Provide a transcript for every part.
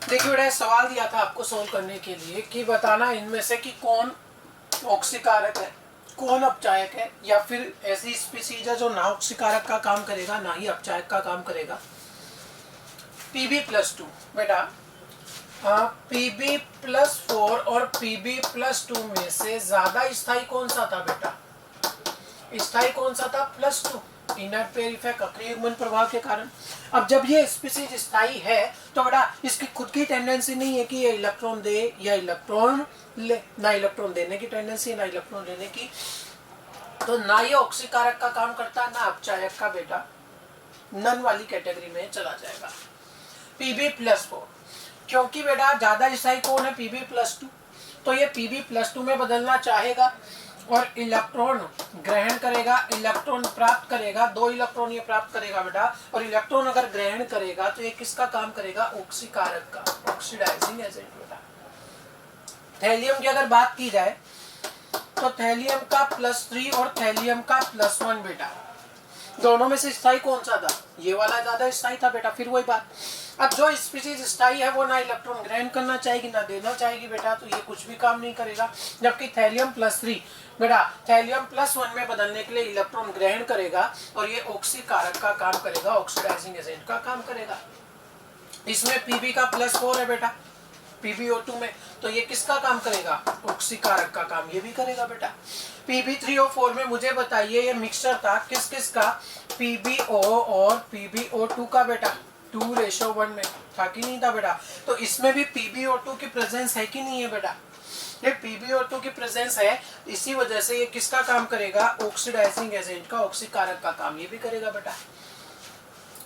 देखिए बेटा सवाल दिया था आपको सोल्व करने के लिए कि बताना इनमें से कि कौन ऑक्सीकारक है, कौन अपचायक है, या फिर ऐसी स्पीसीज है जो ना ऑक्सीकारक का काम करेगा ना ही अपचायक का काम करेगा। Pb+2 बेटा Pb+4 और Pb+2 में से ज्यादा स्थायी कौन सा था बेटा? स्थायी कौन सा था? +2, इनर्ट पेयर इफेक्ट, अक्रिय युग्मन प्रभाव के कारण। अब जब ये स्पीसीज स्थायी है तो बेटा इसकी खुद की टेंडेंसी नहीं है कि ये इलेक्ट्रॉन दे या इलेक्ट्रॉन ले, ना इलेक्ट्रॉन देने की टेंडेंसी ना इलेक्ट्रॉन लेने की, तो ना ये ऑक्सीकारक का काम करता ना अपचायक का, बेटा नन वाली कैटेगरी में चला जाएगा। Pb+4 क्योंकि बेटा ज्यादा स्थायी कौन है? Pb+2, तो ये Pb+2 में बदलना चाहेगा और इलेक्ट्रॉन ग्रहण करेगा, इलेक्ट्रॉन प्राप्त करेगा, 2 इलेक्ट्रॉन ये प्राप्त करेगा बेटा। और इलेक्ट्रॉन अगर ग्रहण करेगा तो ये किसका काम करेगा? ऑक्सीकारक का, ऑक्सीडाइजिंग एजेंट बेटा। थैलियम की अगर बात की जाए तो थैलियम का +3 और थैलियम का +1 बेटा, दोनों में से स्थायी कौन सा था? ये वाला ज्यादा स्थायी था बेटा। फिर वही बात, अब जो स्पीसीज स्थायी है वो ना इलेक्ट्रॉन ग्रहण करना चाहेगी ना देना चाहेगी बेटा, तो ये कुछ भी काम नहीं करेगा। जबकि थैलियम +3 बेटा थैलियम +1 में बदलने के लिए इलेक्ट्रॉन ग्रहण करेगा और ये ऑक्सीकारक का काम करेगा, ऑक्सीडाइजिंग एजेंट का काम करेगा। इसमें Pb का +4 है बेटा PbO2 में, तो ये किसका काम करेगा? ऑक्सीकारक का काम ये भी करेगा बेटा। Pb3O4 में मुझे बताइए ये मिक्सचर था किस किस का? PbO और PbO2 का बेटा, 2:1 में था कि नहीं था बेटा? तो इसमें भी PbO2 की प्रेजेंस है कि नहीं है बेटा? ये PbO2 की प्रेजेंस है, इसी वजह से ये किसका काम करेगा? ऑक्सीडाइजिंग एजेंट का, ऑक्सीकारक का काम ये भी करेगा बेटा।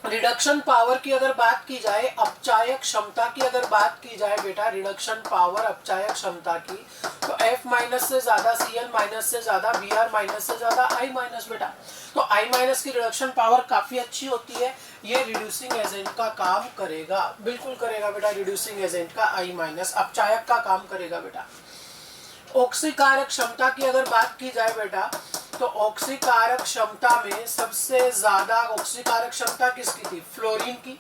रिडक्शन पावर की अगर बात की जाए, अपचायक क्षमता की अगर बात की जाए बेटा, रिडक्शन पावर अपचायक क्षमता की, तो F- से ज्यादा, Cl- से ज्यादा, Br- से ज्यादा, I- बेटा। तो I- की रिडक्शन पावर काफी अच्छी होती है, ये रिड्यूसिंग एजेंट का काम करेगा, बिल्कुल करेगा बेटा। रिड्यूसिंग एजेंट का I- अपचायक का काम करेगा बेटा। ऑक्सीकारक क्षमता की अगर बात की जाए बेटा, तो ऑक्सीकारक क्षमता में सबसे ज्यादा ऑक्सीकारक क्षमता किसकी थी? फ्लोरीन की,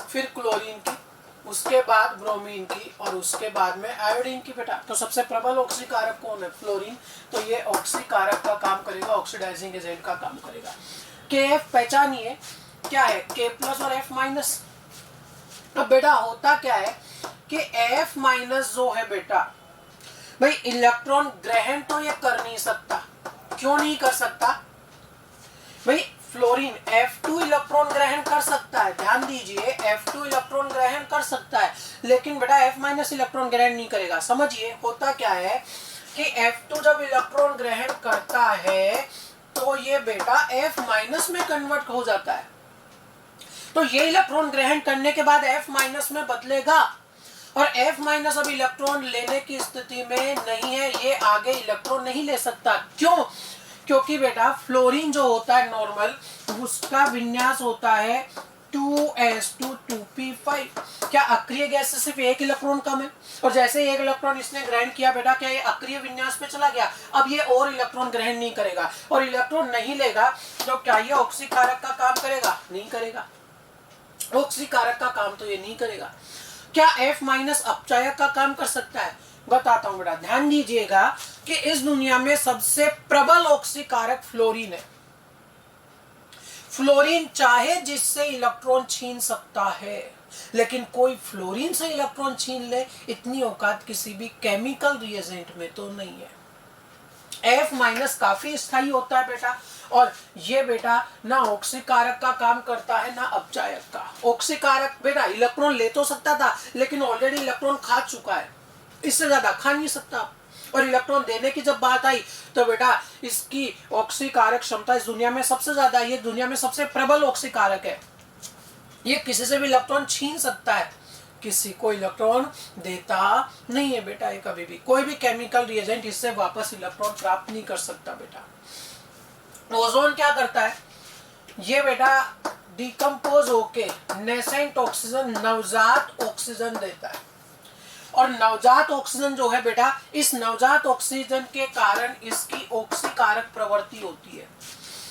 फिर क्लोरीन की, उसके बाद ब्रोमीन की और उसके बाद में आयोडीन की बेटा। तो सबसे प्रबल ऑक्सीकारक कौन है? फ्लोरीन। तो ये ऑक्सीकारक का काम करेगा, ऑक्सीडाइजिंग एजेंट का काम करेगा। Kf पहचानिए क्या है? K+ और F-। अब बेटा होता क्या है कि F- जो है बेटा भाई, इलेक्ट्रॉन ग्रहण तो ये कर नहीं सकता। क्यों नहीं कर सकता भाई? फ्लोरीन F2 इलेक्ट्रॉन ग्रहण कर सकता है, ध्यान दीजिए, F2 इलेक्ट्रॉन ग्रहण कर सकता है, लेकिन बेटा F- इलेक्ट्रॉन ग्रहण नहीं करेगा। समझिए होता क्या है कि F2 जब इलेक्ट्रॉन ग्रहण करता है तो ये बेटा F- में कन्वर्ट हो जाता है। तो ये इलेक्ट्रॉन ग्रहण करने के बाद F- में बदलेगा और F- अब इलेक्ट्रॉन लेने की स्थिति में नहीं है, ये आगे इलेक्ट्रॉन नहीं ले सकता। क्यों? क्योंकि बेटा फ्लोरीन जो होता है नॉर्मल, उसका विन्यास होता है 2s2 2p5। क्या अक्रिय गैस से सिर्फ एक इलेक्ट्रॉन कम है? और जैसे एक इलेक्ट्रॉन इसने ग्रहण किया बेटा, क्या ये अक्रिय विन्यास पे चला गया? अब ये और इलेक्ट्रॉन ग्रहण नहीं करेगा, और इलेक्ट्रॉन नहीं लेगा तो क्या ये ऑक्सीकारक का काम करेगा? नहीं करेगा। ऑक्सीकारक का काम तो ये नहीं करेगा। क्या F- अपचायक का काम कर सकता है? बताता हूं बेटा, ध्यान दीजिएगा कि इस दुनिया में सबसे प्रबल ऑक्सीकारक फ्लोरीन है। फ्लोरीन चाहे जिससे इलेक्ट्रॉन छीन सकता है, लेकिन कोई फ्लोरीन से इलेक्ट्रॉन छीन ले इतनी औकात किसी भी केमिकल रिएजेंट में तो नहीं है। F- काफी स्थायी होता है बेटा, और ये बेटा ना ऑक्सीकारक का काम करता है ना अपचायक का। ऑक्सीकारक बेटा इलेक्ट्रॉन ले तो सकता था, लेकिन ऑलरेडी इलेक्ट्रॉन खा चुका है, इससे ज्यादा खा नहीं सकता। और इलेक्ट्रॉन देने की जब बात आई तो बेटा इसकी ऑक्सीकारक क्षमता इस दुनिया में सबसे ज्यादा, ये दुनिया में सबसे प्रबल ऑक्सीकारक है। ये किसी से भी इलेक्ट्रॉन छीन सकता है, किसी को इलेक्ट्रॉन देता नहीं है बेटा। ये कभी भी कोई भी केमिकल रिएजेंट इससे वापस इलेक्ट्रॉन प्राप्त नहीं कर सकता बेटा। ओजोन क्या करता है? ये बेटा डिकम्पोज होके नेसेंट ऑक्सीजन, नवजात ऑक्सीजन देता है, और नवजात ऑक्सीजन जो है बेटा, इस नवजात ऑक्सीजन के कारण इसकी ऑक्सीकारक प्रवृत्ति होती है।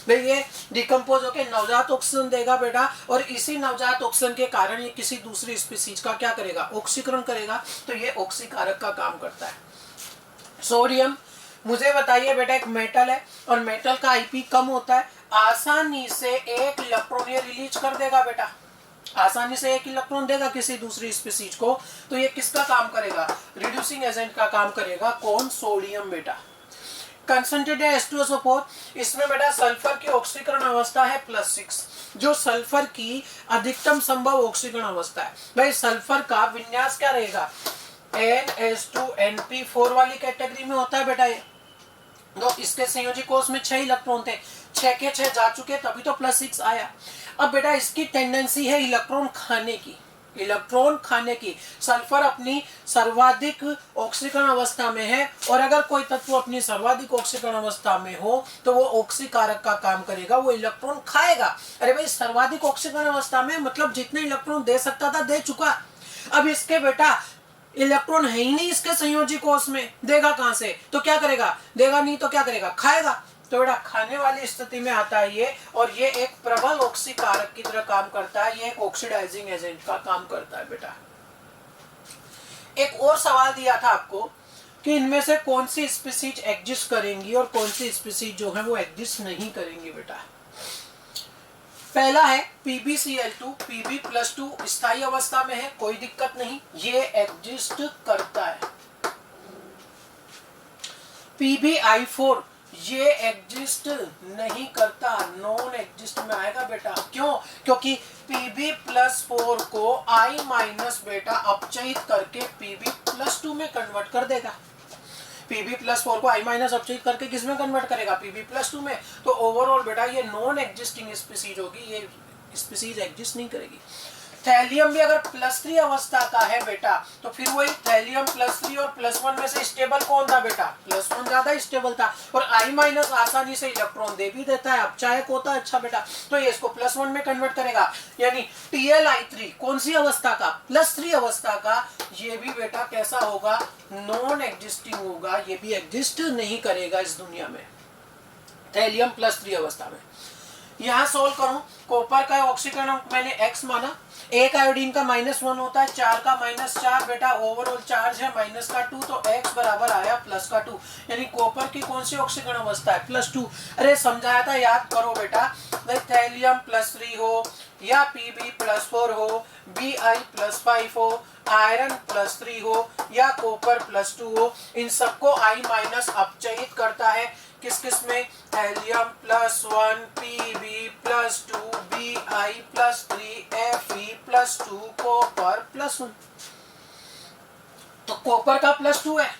भाई ये डिकम्पोज होकर नवजात ऑक्सीजन देगा बेटा, और इसी नवजात ऑक्सीजन के कारण ये किसी दूसरी स्पीसीज का क्या करेगा, ऑक्सीकरण करेगा, तो ये ऑक्सीकारक का काम करता है। सोडियम, मुझे बताइए बेटा, एक मेटल है और मेटल का आईपी कम होता है, आसानी से एक इलेक्ट्रॉन ये रिलीज कर देगा बेटा, आसानी से एक इलेक्ट्रॉन देगा किसी दूसरी स्पीसीज को, तो ये किसका काम करेगा, रिड्यूसिंग एजेंट का काम करेगा। कौन, सोडियम बेटा। कंसंट्रेटेड H2SO4, इसमें बेटा सल्फर की ऑक्सीकरण अवस्था है +6, जो सल्फर की अधिकतम संभव ऑक्सीकरण अवस्था है। भाई सल्फर का विन्यास क्या रहेगा, NH2NP4 वाली कैटेगरी में होता है बेटा ये। तो इसके संयोजी कोष में 6 इलेक्ट्रॉन थे, 6 के 6 जा चुके, तभी तो +6 आया। अब बेटा इसकी टेंडेंसी है इलेक्ट्रॉन खाने की, इलेक्ट्रॉन खाने की। सल्फर अपनी सर्वाधिक ऑक्सीकरण अवस्था में है, और अगर कोई तत्व अपनी सर्वाधिक ऑक्सीकरण अवस्था में हो तो वो ऑक्सीकारक का काम करेगा, वो इलेक्ट्रॉन खाएगा। अरे भाई सर्वाधिक ऑक्सीकरण अवस्था में मतलब जितने इलेक्ट्रॉन दे सकता था दे चुका। अब इसके बेटा इलेक्ट्रॉन है ही नहीं इसके संयोजी कोष में, देगा कहां से, तो क्या करेगा, देगा नहीं तो क्या करेगा, खाएगा। तो बेटा खाने वाली स्थिति में आता है ये, और ये एक प्रबल ऑक्सीकारक की तरह काम करता है, ये एक ऑक्सीडाइजिंग एजेंट का काम करता है बेटा। एक और सवाल दिया था आपको कि इनमें से कौन सी स्पीसीज एग्जिस्ट करेंगी और कौन सी स्पीसीज जो है वो एग्जिस्ट नहीं करेंगी बेटा। पहला है PbCl2, Pb+2 स्थायी अवस्था में है, कोई दिक्कत नहीं, ये एग्जिस्ट करता है। PbI4 ये एग्जिस्ट नहीं करता, नॉन एग्जिस्ट में आएगा बेटा। क्यों, क्योंकि Pb+4 को I- बेटा अपचयित करके Pb+2 में कन्वर्ट कर देगा। Pb+4 को I- अपचयित करके किस में कन्वर्ट करेगा, Pb+2 में। तो ओवरऑल बेटा ये नॉन एग्जिस्टिंग स्पीसीज होगी, ये स्पीसीज एग्जिस्ट नहीं करेगी। थैलियम भी अगर +3 अवस्था का है बेटा, तो फिर वही थैलियम +3 और +1 में से स्टेबल कौन था बेटा, +1 ज्यादा स्टेबल था, और I- आसानी से इलेक्ट्रॉन दे भी देता है, अपचायक होता है अच्छा बेटा, तो ये इसको +1 में कन्वर्ट करेगा। यानी TlI3 कौन सी अवस्था का, +3 अवस्था का, ये भी बेटा कैसा होगा, नॉन एग्जिस्टिंग होगा, ये भी एग्जिस्ट नहीं करेगा इस दुनिया में, थैलियम +3 अवस्था में। यहां सोल्व करूं, कॉपर का ऑक्सीकरण मैंने X माना, एक आयोडीन का -1 होता है, 4 का -4 बेटा, ओवरऑल चार्ज है -2, तो X बराबर आया +2, यानी कॉपर की कौन सी ऑक्सीकरण अवस्था है, +2। अरे समझाया था, याद करो बेटा, थैलियम +3 हो या Pb+4 हो, Bi+5 हो, आयरन +3 हो या कॉपर +2 हो, इन सबको I- अपचयित करता है, किस किस में, thallium +1, Pb+2, Bi+3, Fe+2, copper +1। तो कॉपर का +2 है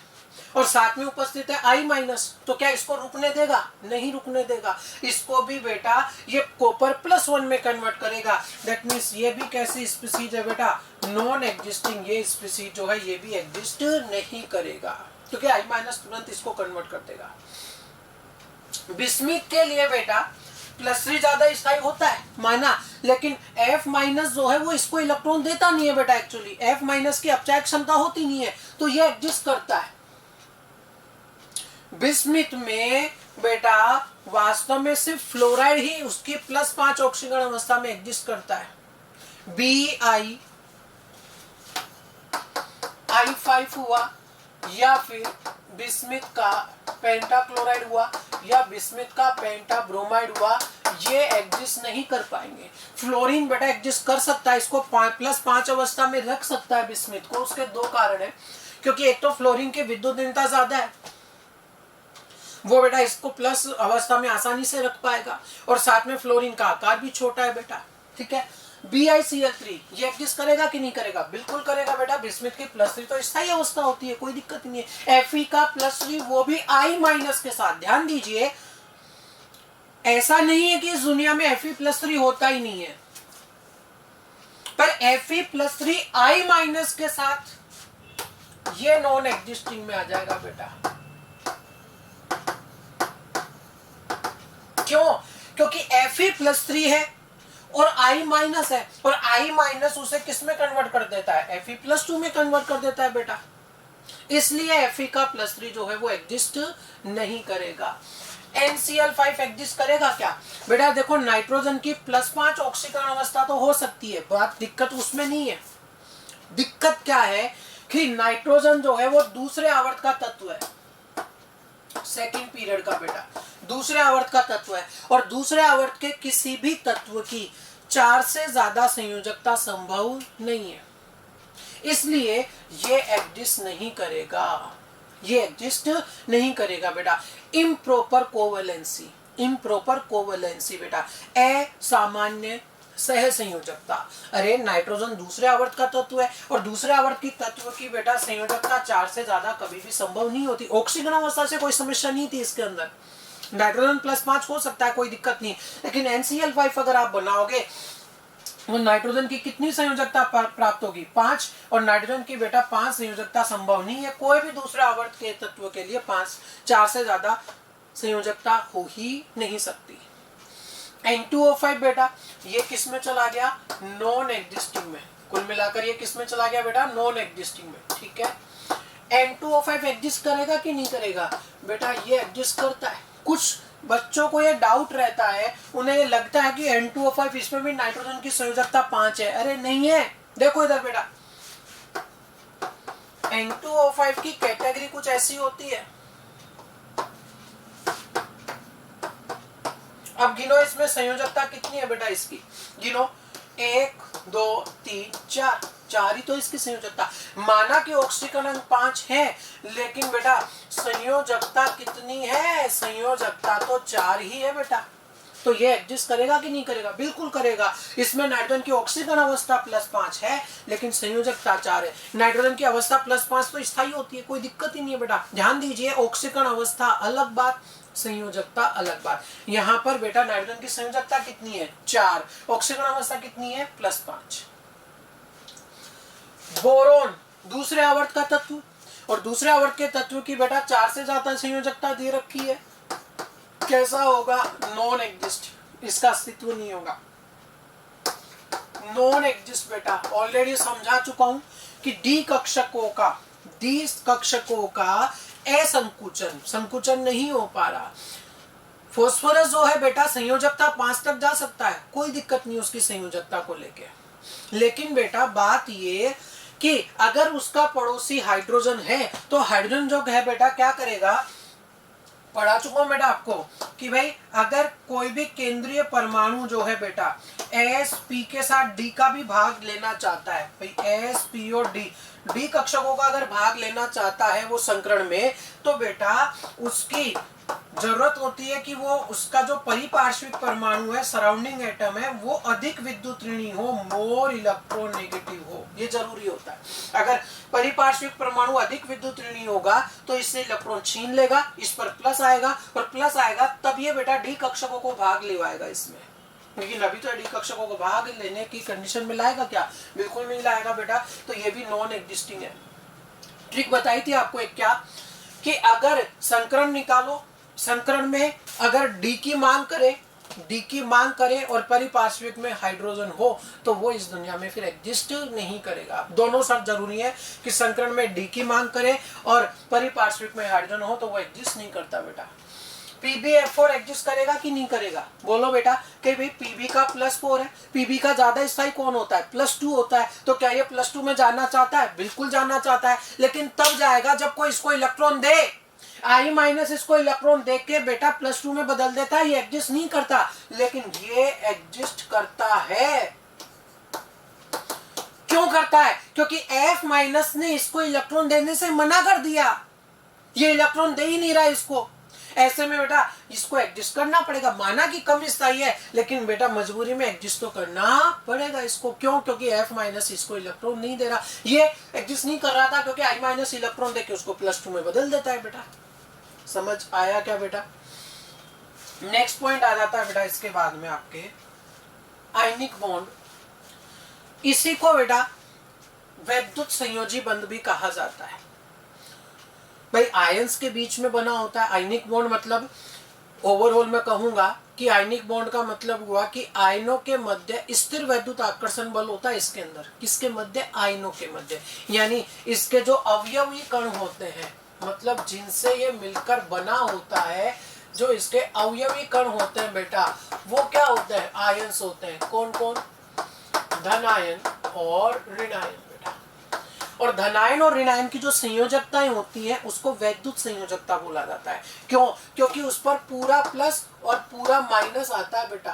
और साथ में उपस्थित है I-, तो क्या इसको रुकने देगा, नहीं रुकने देगा, इसको भी बेटा ये कॉपर +1 में कन्वर्ट करेगा। दैट मींस ये भी कैसी स्पीसीज है बेटा, नॉन एग्जिस्टिंग, ये स्पीसीज जो है ये भी एग्जिस्ट नहीं करेगा, क्योंकि I- तुरंत इसको कन्वर्ट कर देगा। बिस्मिथ के लिए बेटा +3 ज्यादा स्थायी होता है माना, लेकिन F- जो है वो इसको इलेक्ट्रॉन देता नहीं है बेटा, एक्चुअली F- की अपचायक क्षमता होती नहीं है, तो ये एग्जिस्ट करता है। बिस्मिथ में बेटा वास्तव में सिर्फ फ्लोराइड ही उसकी +5 ऑक्सीकरण अवस्था में एग्जिस्ट करता है। BiI5 हुआ, या फिर बिस्मिथ का पेंटाक्लोराइड हुआ, या बिस्मिथ का पेंटाब्रोमाइड हुआ, ये एग्जिस्ट नहीं कर पाएंगे। फ्लोरीन बेटा एग्जिस्ट कर सकता है, इसको +5 अवस्था में रख सकता है बिस्मिथ को। उसके 2 कारण है, क्योंकि एक तो फ्लोरीन की विद्युत ज्यादा है, वो बेटा इसको प्लस अवस्था में आसानी से रख पाएगा, और साथ में फ्लोरीन का आकार भी छोटा है बेटा, ठीक है। BiCl3 ये एग्जिस्ट करेगा कि नहीं करेगा, बिल्कुल करेगा बेटा, बिस्मिथ की +3 तो स्थायी अवस्था होती है, कोई दिक्कत नहीं है। Fe का +3 वो भी I- के साथ, ध्यान दीजिए, ऐसा नहीं है कि इस दुनिया में Fe+3 होता ही नहीं है, पर Fe+3 I- के साथ ये नॉन एग्जिस्टिंग में आ जाएगा बेटा। क्यों, क्योंकि Fe+3 है और I- है, और I- उसे किस में कन्वर्ट कर देता है, Fe+2 में कन्वर्ट कर देता है बेटा, इसलिए Fe का +3 जो है वो एग्जिस्ट नहीं करेगा। NCl5 एग्जिस्ट करेगा क्या बेटा? देखो नाइट्रोजन की +5 ऑक्सीकरण अवस्था तो हो सकती है, बात दिक्कत उसमें नहीं है। दिक्कत क्या है कि नाइट्रोजन जो है वो दूसरे आवर्त का तत्व है, सेकंड पीरियड का बेटा, दूसरे आवर्त का तत्व है, और दूसरे आवर्त के किसी भी तत्व की 4 से ज्यादा संयोजकता संभव नहीं है, इसलिए ये एग्जिस्ट नहीं करेगा, ये एग्जिस्ट नहीं करेगा बेटा। इम्प्रॉपर कोवेलेंसी, इम्प्रॉपर कोवेलेंसी बेटा, असामान्य सह संयोजकता। अरे नाइट्रोजन दूसरे आवर्त का तत्व है और दूसरे आवर्त की तत्व की बेटा संयोजकता 4 से ज्यादा कभी भी संभव नहीं होती। ऑक्सीकरण अवस्था से कोई समस्या नहीं थी इसके अंदर, नाइट्रोजन +5 हो सकता है, कोई दिक्कत नहीं, लेकिन NCl5 अगर आप बनाओगे वो नाइट्रोजन की कितनी संयोजकता प्राप्त होगी? 5, और नाइट्रोजन की बेटा 5 संयोजकता संभव नहीं है, कोई भी दूसरे आवर्त के तत्व के लिए 4 से ज्यादा संयोजकता हो ही नहीं सकती। N2O5 बेटा ये किस में चला गया? नॉन एग्जिस्टिंग में। कुल मिलाकर ये किस में चला गया बेटा? नॉन एग्जिस्टिंग में, ठीक है। N2O5 एग्जिस्ट करेगा कि नहीं करेगा बेटा? ये एग्जिस्ट करता है। कुछ बच्चों को ये डाउट रहता है, उन्हें ये लगता है कि N2O5 इसमें भी नाइट्रोजन की संयोजकता 5 है। अरे नहीं है, देखो इधर बेटा, N2O5 की कैटेगरी कुछ ऐसी होती है। अब गिनो इसमें संयोजकता कितनी है बेटा इसकी, गिनो 1 2 3 4, 4 ही तो इसकी संयोजकता। माना कि ऑक्सीकरण 5 है, लेकिन बेटा संयोजकता कितनी है? संयोजकता तो 4 ही है बेटा। तो ये एग्जिस्ट करेगा कि नहीं करेगा? बिल्कुल करेगा। इसमें नाइट्रोजन की ऑक्सीकरण अवस्था +5 है, लेकिन संयोजकता 4 है। नाइट्रोजन की अवस्था +5 तो स्थायी होती है, कोई दिक्कत ही नहीं है बेटा। ध्यान दीजिए, ऑक्सीकरण अवस्था अलग बात, संयोजकता अलग बात। यहाँ पर बेटा नाइट्रोजन की संयोजकता कितनी है? 4, ऑक्सीकरण अवस्था कितनी है? +5। बोरोन दूसरे आवर्त का तत्व, और दूसरे आवर्त के तत्व की बेटा 4 से ज्यादा संयोजकता दे रखी है, कैसा होगा? नॉन एग्जिस्ट, इसका अस्तित्व नहीं होगा, नॉन एग्जिस्ट बेटा। ऑलरेडी समझा चुका हूं कि डी कक्षकों का असंकुचन, संकुचन नहीं हो पा रहा। फास्फोरस जो है बेटा संयोजकता 5 तक जा सकता है, कोई दिक्कत नहीं उसकी संयोजकता को लेके, लेकिन बेटा बात ये कि अगर उसका पड़ोसी हाइड्रोजन है तो हाइड्रोजन जो है बेटा क्या करेगा? पढ़ा चुका हूं बेटा आपको कि भाई अगर कोई भी केंद्रीय परमाणु जो है बेटा sp के साथ d का भी भाग लेना चाहता है, भाई sp और d कक्षकों का अगर भाग लेना चाहता है वो संकरण में, तो बेटा उसकी जरूरत होती है कि वो उसका जो परिपार्श्विक परमाणु है, सराउंडिंग एटम है, वो अधिक विद्युत ऋणी हो, मोर इलेक्ट्रोनेगेटिव हो, ये जरूरी होता है। अगर परिपार्श्विक परमाणु अधिक विद्युत ऋणी होगा तो इससे इलेक्ट्रॉन छीन लेगा, इस पर प्लस आएगा, और प्लस आएगा तब ये बेटा डी कक्षकों को भाग लेवाएगा इसमें। लेकिन अभी तो डी कक्षकों को भाग लेने की कंडीशन में लाएगा क्या? बिल्कुल नहीं लाएगा बेटा। तो ये भी नॉन एग्जिस्टिंग है। ट्रिक बताई थी आपको एक, क्या कि अगर संकरण निकालो, संकरण में अगर डी की मांग करे और परिपार्श्विक में हाइड्रोजन हो तो वो इस दुनिया में फिर एग्जिस्ट नहीं करेगा। दोनों शर्त जरूरी है कि संकरण में डी की मांग करे और परिपार्श्विक में हाइड्रोजन हो तो वो एग्जिस्ट नहीं करता बेटा। PbF4 एग्जिस्ट करेगा कि नहीं करेगा? बोलो बेटा कि भाई Pb का +4 है, Pb का ज्यादा स्थायी कौन होता है? +2 होता है। तो क्या ये +2 में जाना चाहता है? बिल्कुल जाना चाहता है, लेकिन तब जाएगा जब कोई इसको इलेक्ट्रॉन दे। I- इसको इलेक्ट्रॉन दे के बेटा +2 में बदल देता है, ये एग्जिस्ट नहीं करता, लेकिन ये एग्जिस्ट करता है। क्यों करता है? क्योंकि F- ने इसको इलेक्ट्रॉन देने से मना कर दिया, ये इलेक्ट्रॉन दे ही नहीं रहा इसको। ऐसे में बेटा इसको एग्जिस्ट करना पड़ेगा। माना कि कम स्थायी है, लेकिन बेटा मजबूरी में एग्जिस्ट तो करना पड़ेगा इसको। क्यों? क्योंकि F- इसको इलेक्ट्रॉन नहीं दे रहा, ये एग्जिस्ट नहीं कर रहा था क्योंकि I- इलेक्ट्रॉन देके उसको +2 में बदल देता है बेटा। समझ आया क्या बेटा? नेक्स्ट पॉइंट आ जाता है बेटा इसके बाद में आपके आयनिक बॉन्ड। इसी को बेटा वैद्युत संयोजी बंध भी कहा जाता है। भाई आयंस के बीच में बना होता है आयनिक बॉन्ड। मतलब ओवरऑल मैं कहूंगा कि आयनिक बॉन्ड का मतलब हुआ कि आयनों के मध्य स्थिर वैद्युत आकर्षण बल होता है इसके अंदर। किसके मध्य? आयनों के मध्य। यानी इसके जो अवयवी कण होते हैं, मतलब जिनसे ये मिलकर बना होता है, जो इसके अवयवी कण होते हैं बेटा वो क्या होते हैं, आयंस होते हैं। कौन कौन, धन आयन और ऋण आयन बेटा। और धनायन और ऋणायन की जो संयोजकताएं होती हैं उसको वैद्युत संयोजकता बोला जाता है। क्यों, क्योंकि उस पर पूरा प्लस और पूरा माइनस आता है बेटा,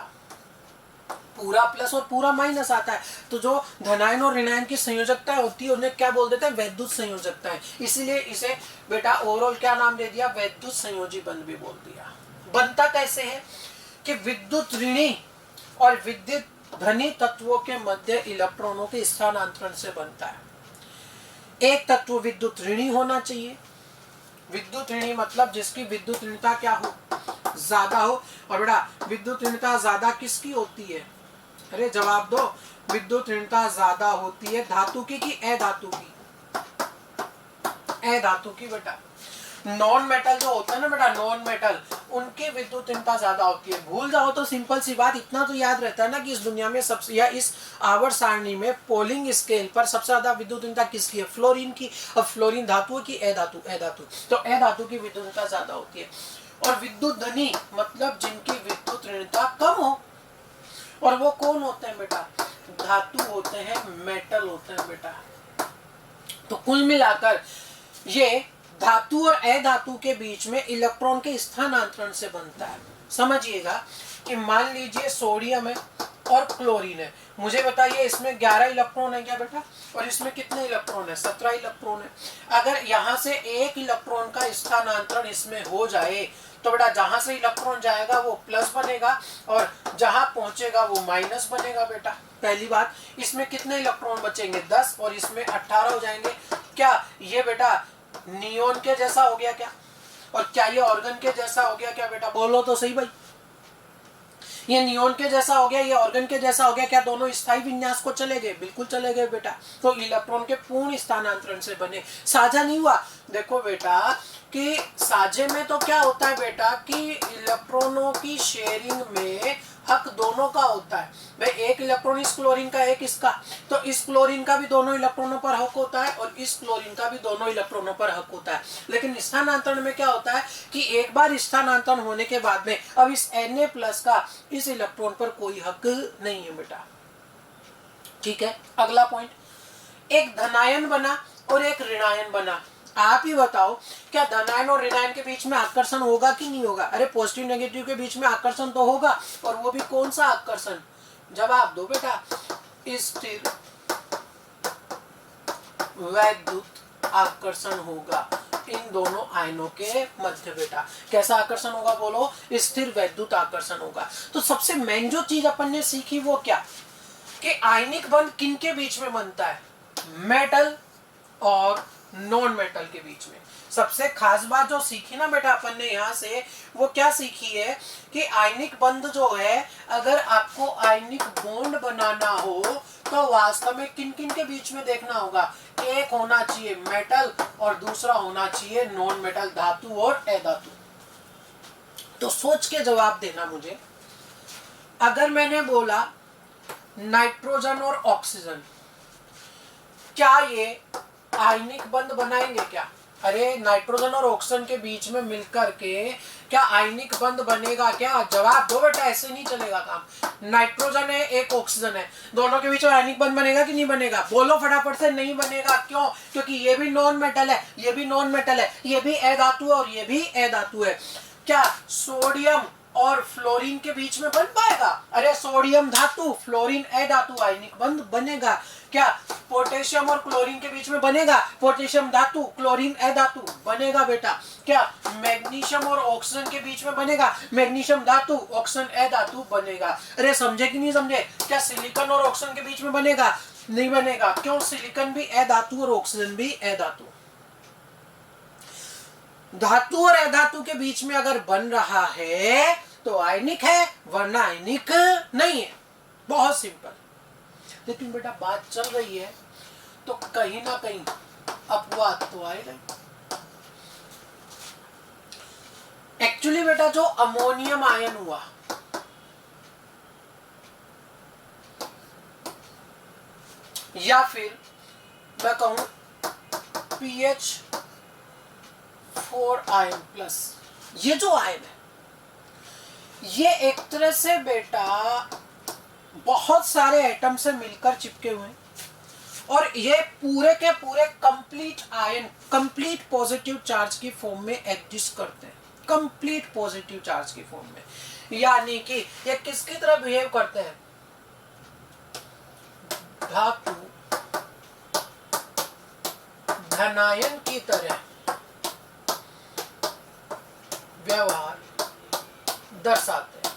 पूरा प्लस और पूरा माइनस आता है। तो जो धनायन और ऋणायन की संयोजकता होती है उन्हें क्या बोल देते हैं, वैद्युत संयोजकता है। इसीलिए इसे बेटा ओवरऑल क्या नाम दे दिया, वैद्युत संयोजी बंध भी बोल दिया। बनता कैसे है कि विद्युत ऋणी और विद्युत धनी तत्वों के मध्य इलेक्ट्रॉनों के स्थानांतरण से बनता है। एक तत्व विद्युत ऋणी होना चाहिए, विद्युत ऋणी मतलब जिसकी विद्युत ऋणता क्या हो, ज्यादा हो। और बेटा विद्युत ऋणता ज्यादा किसकी होती है, अरे जवाब दो, विद्युत ऋणता ज्यादा होती है धातु की कि अधातु की, अधातु की बेटा। नॉन मेटल जो होता है ना बेटा, नॉन मेटल, उनकी विद्युत ऋणता ज्यादा होती है। भूल जाओ तो सिंपल सी बात, इतना तो याद रहता है ना कि इस दुनिया में सबसे या इस आवर्त सारणी में पोलिंग स्केल पर सबसे ज्यादा विद्युत ऋणता किसकी है, फ्लोरीन की। अब फ्लोरीन धातु की अधातु, अधातु, तो अधातु की विद्युत ऋणता ज्यादा होती है। और विद्युत धनी मतलब जिनकी विद्युत ऋणता कम हो, और वो कौन होते हैं बेटा, धातु होते हैं, मेटल होते हैं बेटा। तो कुल मिलाकर ये धातु और अधातु के बीच में इलेक्ट्रॉन के स्थानांतरण से बनता है। समझिएगा कि मान लीजिए सोडियम है और क्लोरीन है, मुझे बताइए इसमें 11 इलेक्ट्रॉन है क्या बेटा, और इसमें कितने इलेक्ट्रॉन है, 17 इलेक्ट्रॉन है। अगर यहाँ से एक इलेक्ट्रॉन का स्थानांतरण इसमें हो जाए तो बेटा जहां से इलेक्ट्रॉन जाएगा वो प्लस बनेगा और जहां पहुंचेगा वो माइनस बनेगा बेटा। पहली बात, इसमें कितने इलेक्ट्रॉन बचेंगे, 10, और इसमें 18 हो जाएंगे। क्या ये बेटा नियोन के जैसा हो गया क्या, और क्या ये ऑर्गन के जैसा हो गया क्या बेटा, बोलो तो सही भाई। ये नियोन के जैसा हो गया, ये ऑर्गन के जैसा हो गया, क्या दोनों स्थायी विन्यास को चले गए, बिल्कुल चले गए बेटा। तो इलेक्ट्रॉन के पूर्ण स्थानांतरण से बने, साझा नहीं हुआ। देखो बेटा कि साझे में तो क्या होता है बेटा कि इलेक्ट्रॉनों की शेयरिंग में हक दोनों का होता है। भाई एक इलेक्ट्रॉन इस क्लोरीन का, एक इसका, तो इस क्लोरीन का भी दोनों इलेक्ट्रॉनों पर हक होता है और इस क्लोरीन का भी दोनों इलेक्ट्रॉनों पर हक होता है। लेकिन स्थानांतरण में क्या होता है कि एक बार स्थानांतरण होने के बाद में अब इस Na+ का इस इलेक्ट्रॉन पर कोई हक नहीं है बेटा। ठीक है, अगला पॉइंट, एक धनायन बना और एक ऋणायन बना। आप ही बताओ क्या धनायन और ऋणायन के बीच में आकर्षण होगा कि नहीं होगा, अरे पॉजिटिव नेगेटिव के बीच में आकर्षण तो होगा, और वो भी कौन सा आकर्षण, जवाब दो बेटा, स्थिर वैद्युत आकर्षण होगा इन दोनों आयनों के मध्य बेटा। कैसा आकर्षण होगा बोलो, स्थिर वैद्युत आकर्षण होगा। तो सबसे मेन जो चीज अपन ने सीखी वो क्या, कि आयनिक बंध किन के बीच में बनता है, मेटल और नॉन मेटल के बीच में। सबसे खास बात जो सीखी ना बेटा अपन ने यहाँ से, वो क्या सीखी है कि आयनिक बंध जो है, अगर आपको आयनिक बॉन्ड बनाना हो तो वास्तव में किन किन के बीच में देखना होगा, एक होना चाहिए मेटल और दूसरा होना चाहिए नॉन मेटल, धातु और अधातु। तो सोच के जवाब देना मुझे। अगर मैंने बोला नाइट्रोजन और ऑक्सीजन, क्या ये आयनिक बंध बनाएंगे क्या, अरे नाइट्रोजन और ऑक्सीजन के बीच में मिलकर के क्या आयनिक बंध बनेगा क्या, जवाब दो बेटा, ऐसे नहीं चलेगा काम। नाइट्रोजन है एक ऑक्सीजन है, दोनों के बीच में आयनिक बंध बनेगा कि नहीं बनेगा, बोलो फटाफट से, नहीं बनेगा। क्यों, क्योंकि ये भी नॉन मेटल है, ये भी नॉन मेटल है, ये भी अधातु है और ये भी अधातु है। क्या सोडियम और फ्लोरीन के बीच में बन पाएगा, अरे सोडियम धातु फ्लोरीन अधातु, आयनिक बंध बनेगा। क्या पोटेशियम और क्लोरीन के बीच में बनेगा, पोटेशियम धातु क्लोरीन अधातु बनेगा बेटा। क्या मैग्नीशियम और ऑक्सीजन के बीच में बनेगा, मैग्नीशियम धातु ऑक्सीजन अधातु बनेगा। अरे समझे कि नहीं समझे, क्या सिलिकॉन और ऑक्सीजन के बीच में बनेगा, नहीं बनेगा। क्यों, सिलिकॉन भी अधातु और ऑक्सीजन भी अधातु। धातु और अधातु के बीच में अगर बन रहा है तो आयनिक है, वरना आयनिक नहीं है, बहुत सिंपल। लेकिन बेटा बात चल रही है तो कहीं ना कहीं अपवाद तो आएगा। एक्चुअली बेटा जो अमोनियम आयन हुआ, या फिर मैं कहूं PH4 आयन प्लस, ये जो आयन है ये एक तरह से बेटा बहुत सारे एटम से मिलकर चिपके हुए हैं और ये पूरे के पूरे complete ion, complete positive charge की फॉर्म में एग्जिस्ट करते हैं, कंप्लीट पॉजिटिव चार्ज की फॉर्म में। यानी कि ये किसकी तरह बिहेव करते हैं? धातु धनायन की तरह व्यवहार दर्शाते हैं।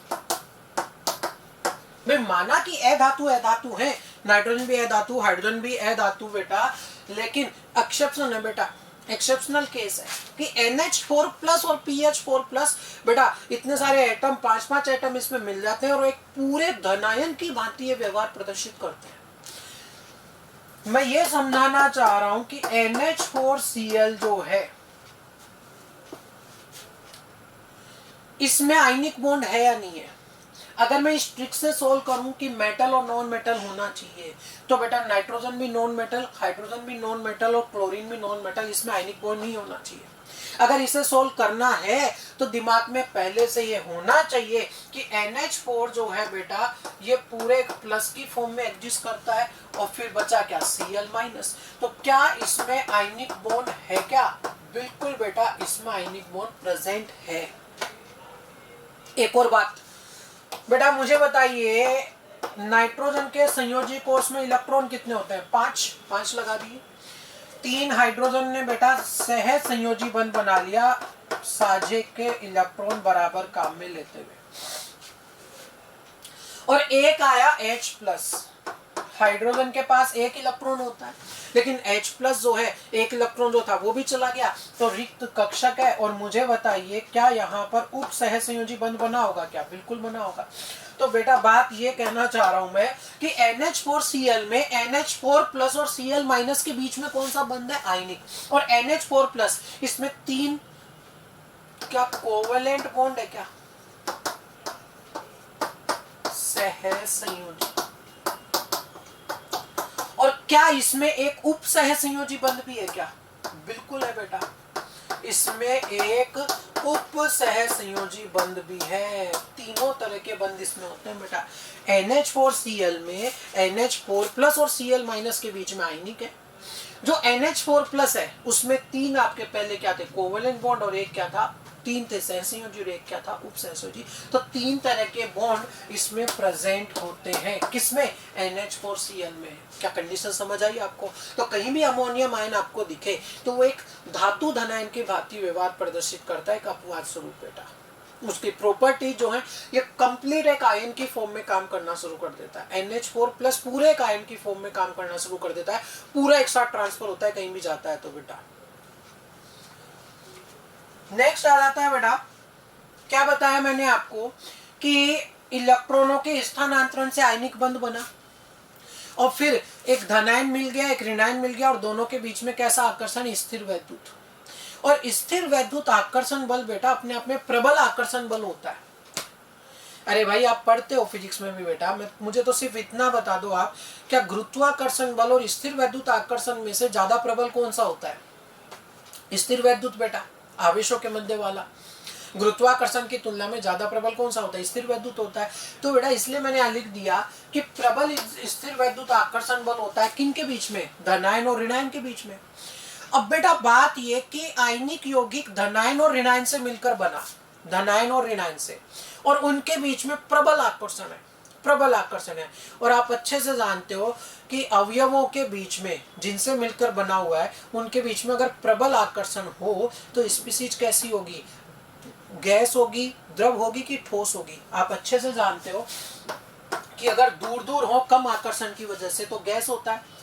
मैं माना कि अधातु है, नाइट्रोजन भी अधातु, हाइड्रोजन भी अधातु बेटा, लेकिन एक्सेप्शन है बेटा, एक्सेप्शनल केस है कि NH4 प्लस और PH4 प्लस बेटा इतने सारे एटम, 5-5 एटम इसमें मिल जाते हैं और एक पूरे धनायन की भांति ये व्यवहार प्रदर्शित करते हैं। मैं ये समझाना चाह रहा हूं कि NH4Cl जो है इसमें आयनिक बॉन्ड है या नहीं है। अगर मैं इस ट्रिक से सोल्व करूं कि मेटल और नॉन मेटल होना चाहिए तो बेटा नाइट्रोजन भी नॉन मेटल, हाइड्रोजन भी नॉन मेटल और क्लोरीन भी नॉन मेटल, इसमें आयनिक बॉन्ड नहीं होना चाहिए। अगर इसे सोल्व करना है तो दिमाग में पहले से ये होना चाहिए कि NH4 जो है बेटा ये पूरे प्लस की फॉर्म में एग्जिस्ट करता है और फिर बचा क्या? Cl-। तो क्या इसमें आयनिक बॉन्ड है क्या? बिल्कुल बेटा इसमें आयनिक बॉन्ड प्रेजेंट है। एक और बात बेटा मुझे बताइए, नाइट्रोजन के संयोजी कोष में इलेक्ट्रॉन कितने होते हैं? 5 लगा दिए। 3 हाइड्रोजन ने बेटा सह संयोजी बंध बना लिया साझे के इलेक्ट्रॉन बराबर काम में लेते हुए, और एक आया H+। हाइड्रोजन के पास एक इलेक्ट्रॉन होता है लेकिन H+ जो है एक इलेक्ट्रॉन जो था वो भी चला गया, तो रिक्त कक्षक है। और मुझे बताइए क्या यहाँ पर उप सह संयोजी बंध बना होगा क्या? बिल्कुल बना होगा। तो बेटा बात ये कहना चाह रहा हूं मैं कि NH4Cl में NH4+ और Cl- के बीच में कौन सा बंध है? आयनिक। और NH4+ इसमें 3 क्या कोवेलेंट बॉन्ड है क्या? सह संयोजी। और क्या इसमें एक उप सह संयोजी बंध भी है क्या? बिल्कुल है बेटा, इसमें एक उप सह संयोजी बंध भी है। तीनों तरह के बंध इसमें होते हैं बेटा। NH4Cl में NH4+ और Cl- के बीच में आयनिक है। जो NH4+ है उसमें 3 आपके पहले क्या थे? कोवेलेंट बॉन्ड, और एक क्या था? 3 थे सहसंयोजी और एक क्या था? उप सहसंयोजी। तो 3 तरह के बॉन्ड इसमें प्रेजेंट होते हैं। किसमें? NH4Cl में। क्या कंडीशन समझ आई आपको? तो कहीं भी अमोनियम आयन आपको दिखे तो वो एक धातु धनायन की भांति व्यवहार प्रदर्शित करता है, एक अपवाद स्वरूप बेटा। उसकी प्रॉपर्टी जो है ये कंप्लीट एक आयन की फॉर्म में काम करना शुरू कर देता है। NH4+ पूरे एक आयन की फॉर्म में काम करना शुरू कर देता है, पूरा एक साथ ट्रांसफर होता है कहीं भी जाता है तो बेटा। नेक्स्ट आ जाता है बेटा, क्या बताया मैंने आपको कि इलेक्ट्रॉनों के स्थानांतरण से आयनिक बंध बना और फिर एक धनायन मिल गया, एक ऋणायन मिल गया, और दोनों के बीच में कैसा आकर्षण? स्थिर वैद्युत। और स्थिर वैद्युत आकर्षण बल बेटा अपने आप में प्रबल आकर्षण बल होता है। अरे भाई आप पढ़ते हो फिजिक्स में भी बेटा, मुझे तो सिर्फ इतना बता दो आप, क्या गुरुत्वाकर्षण बल और स्थिर वैद्युत आकर्षण में से ज्यादा प्रबल कौन सा होता है? स्थिर वैद्युत बेटा, आवेशों के मध्य वाला। गुरुत्वाकर्षण की तुलना में ज्यादा प्रबल कौन सा होता है? स्थिर वैद्युत होता है। तो बेटा इसलिए मैंने यहाँ लिख दिया कि प्रबल स्थिर वैद्युत आकर्षण बल होता है किन के बीच में? धनायन और ऋणायन के बीच में। अब बेटा बात ये कि आयनिक यौगिक धनायन और ऋणायन से मिलकर बना, धनायन और ऋणायन से, और उनके बीच में प्रबल आकर्षण है, प्रबल आकर्षण है। और आप अच्छे से जानते हो कि अवयवों के बीच में जिनसे मिलकर बना हुआ है उनके बीच में अगर प्रबल आकर्षण हो तो स्पीशीज कैसी होगी? गैस होगी, द्रव होगी कि ठोस होगी? आप अच्छे से जानते हो कि अगर दूर दूर हो कम आकर्षण की वजह से तो गैस होता है,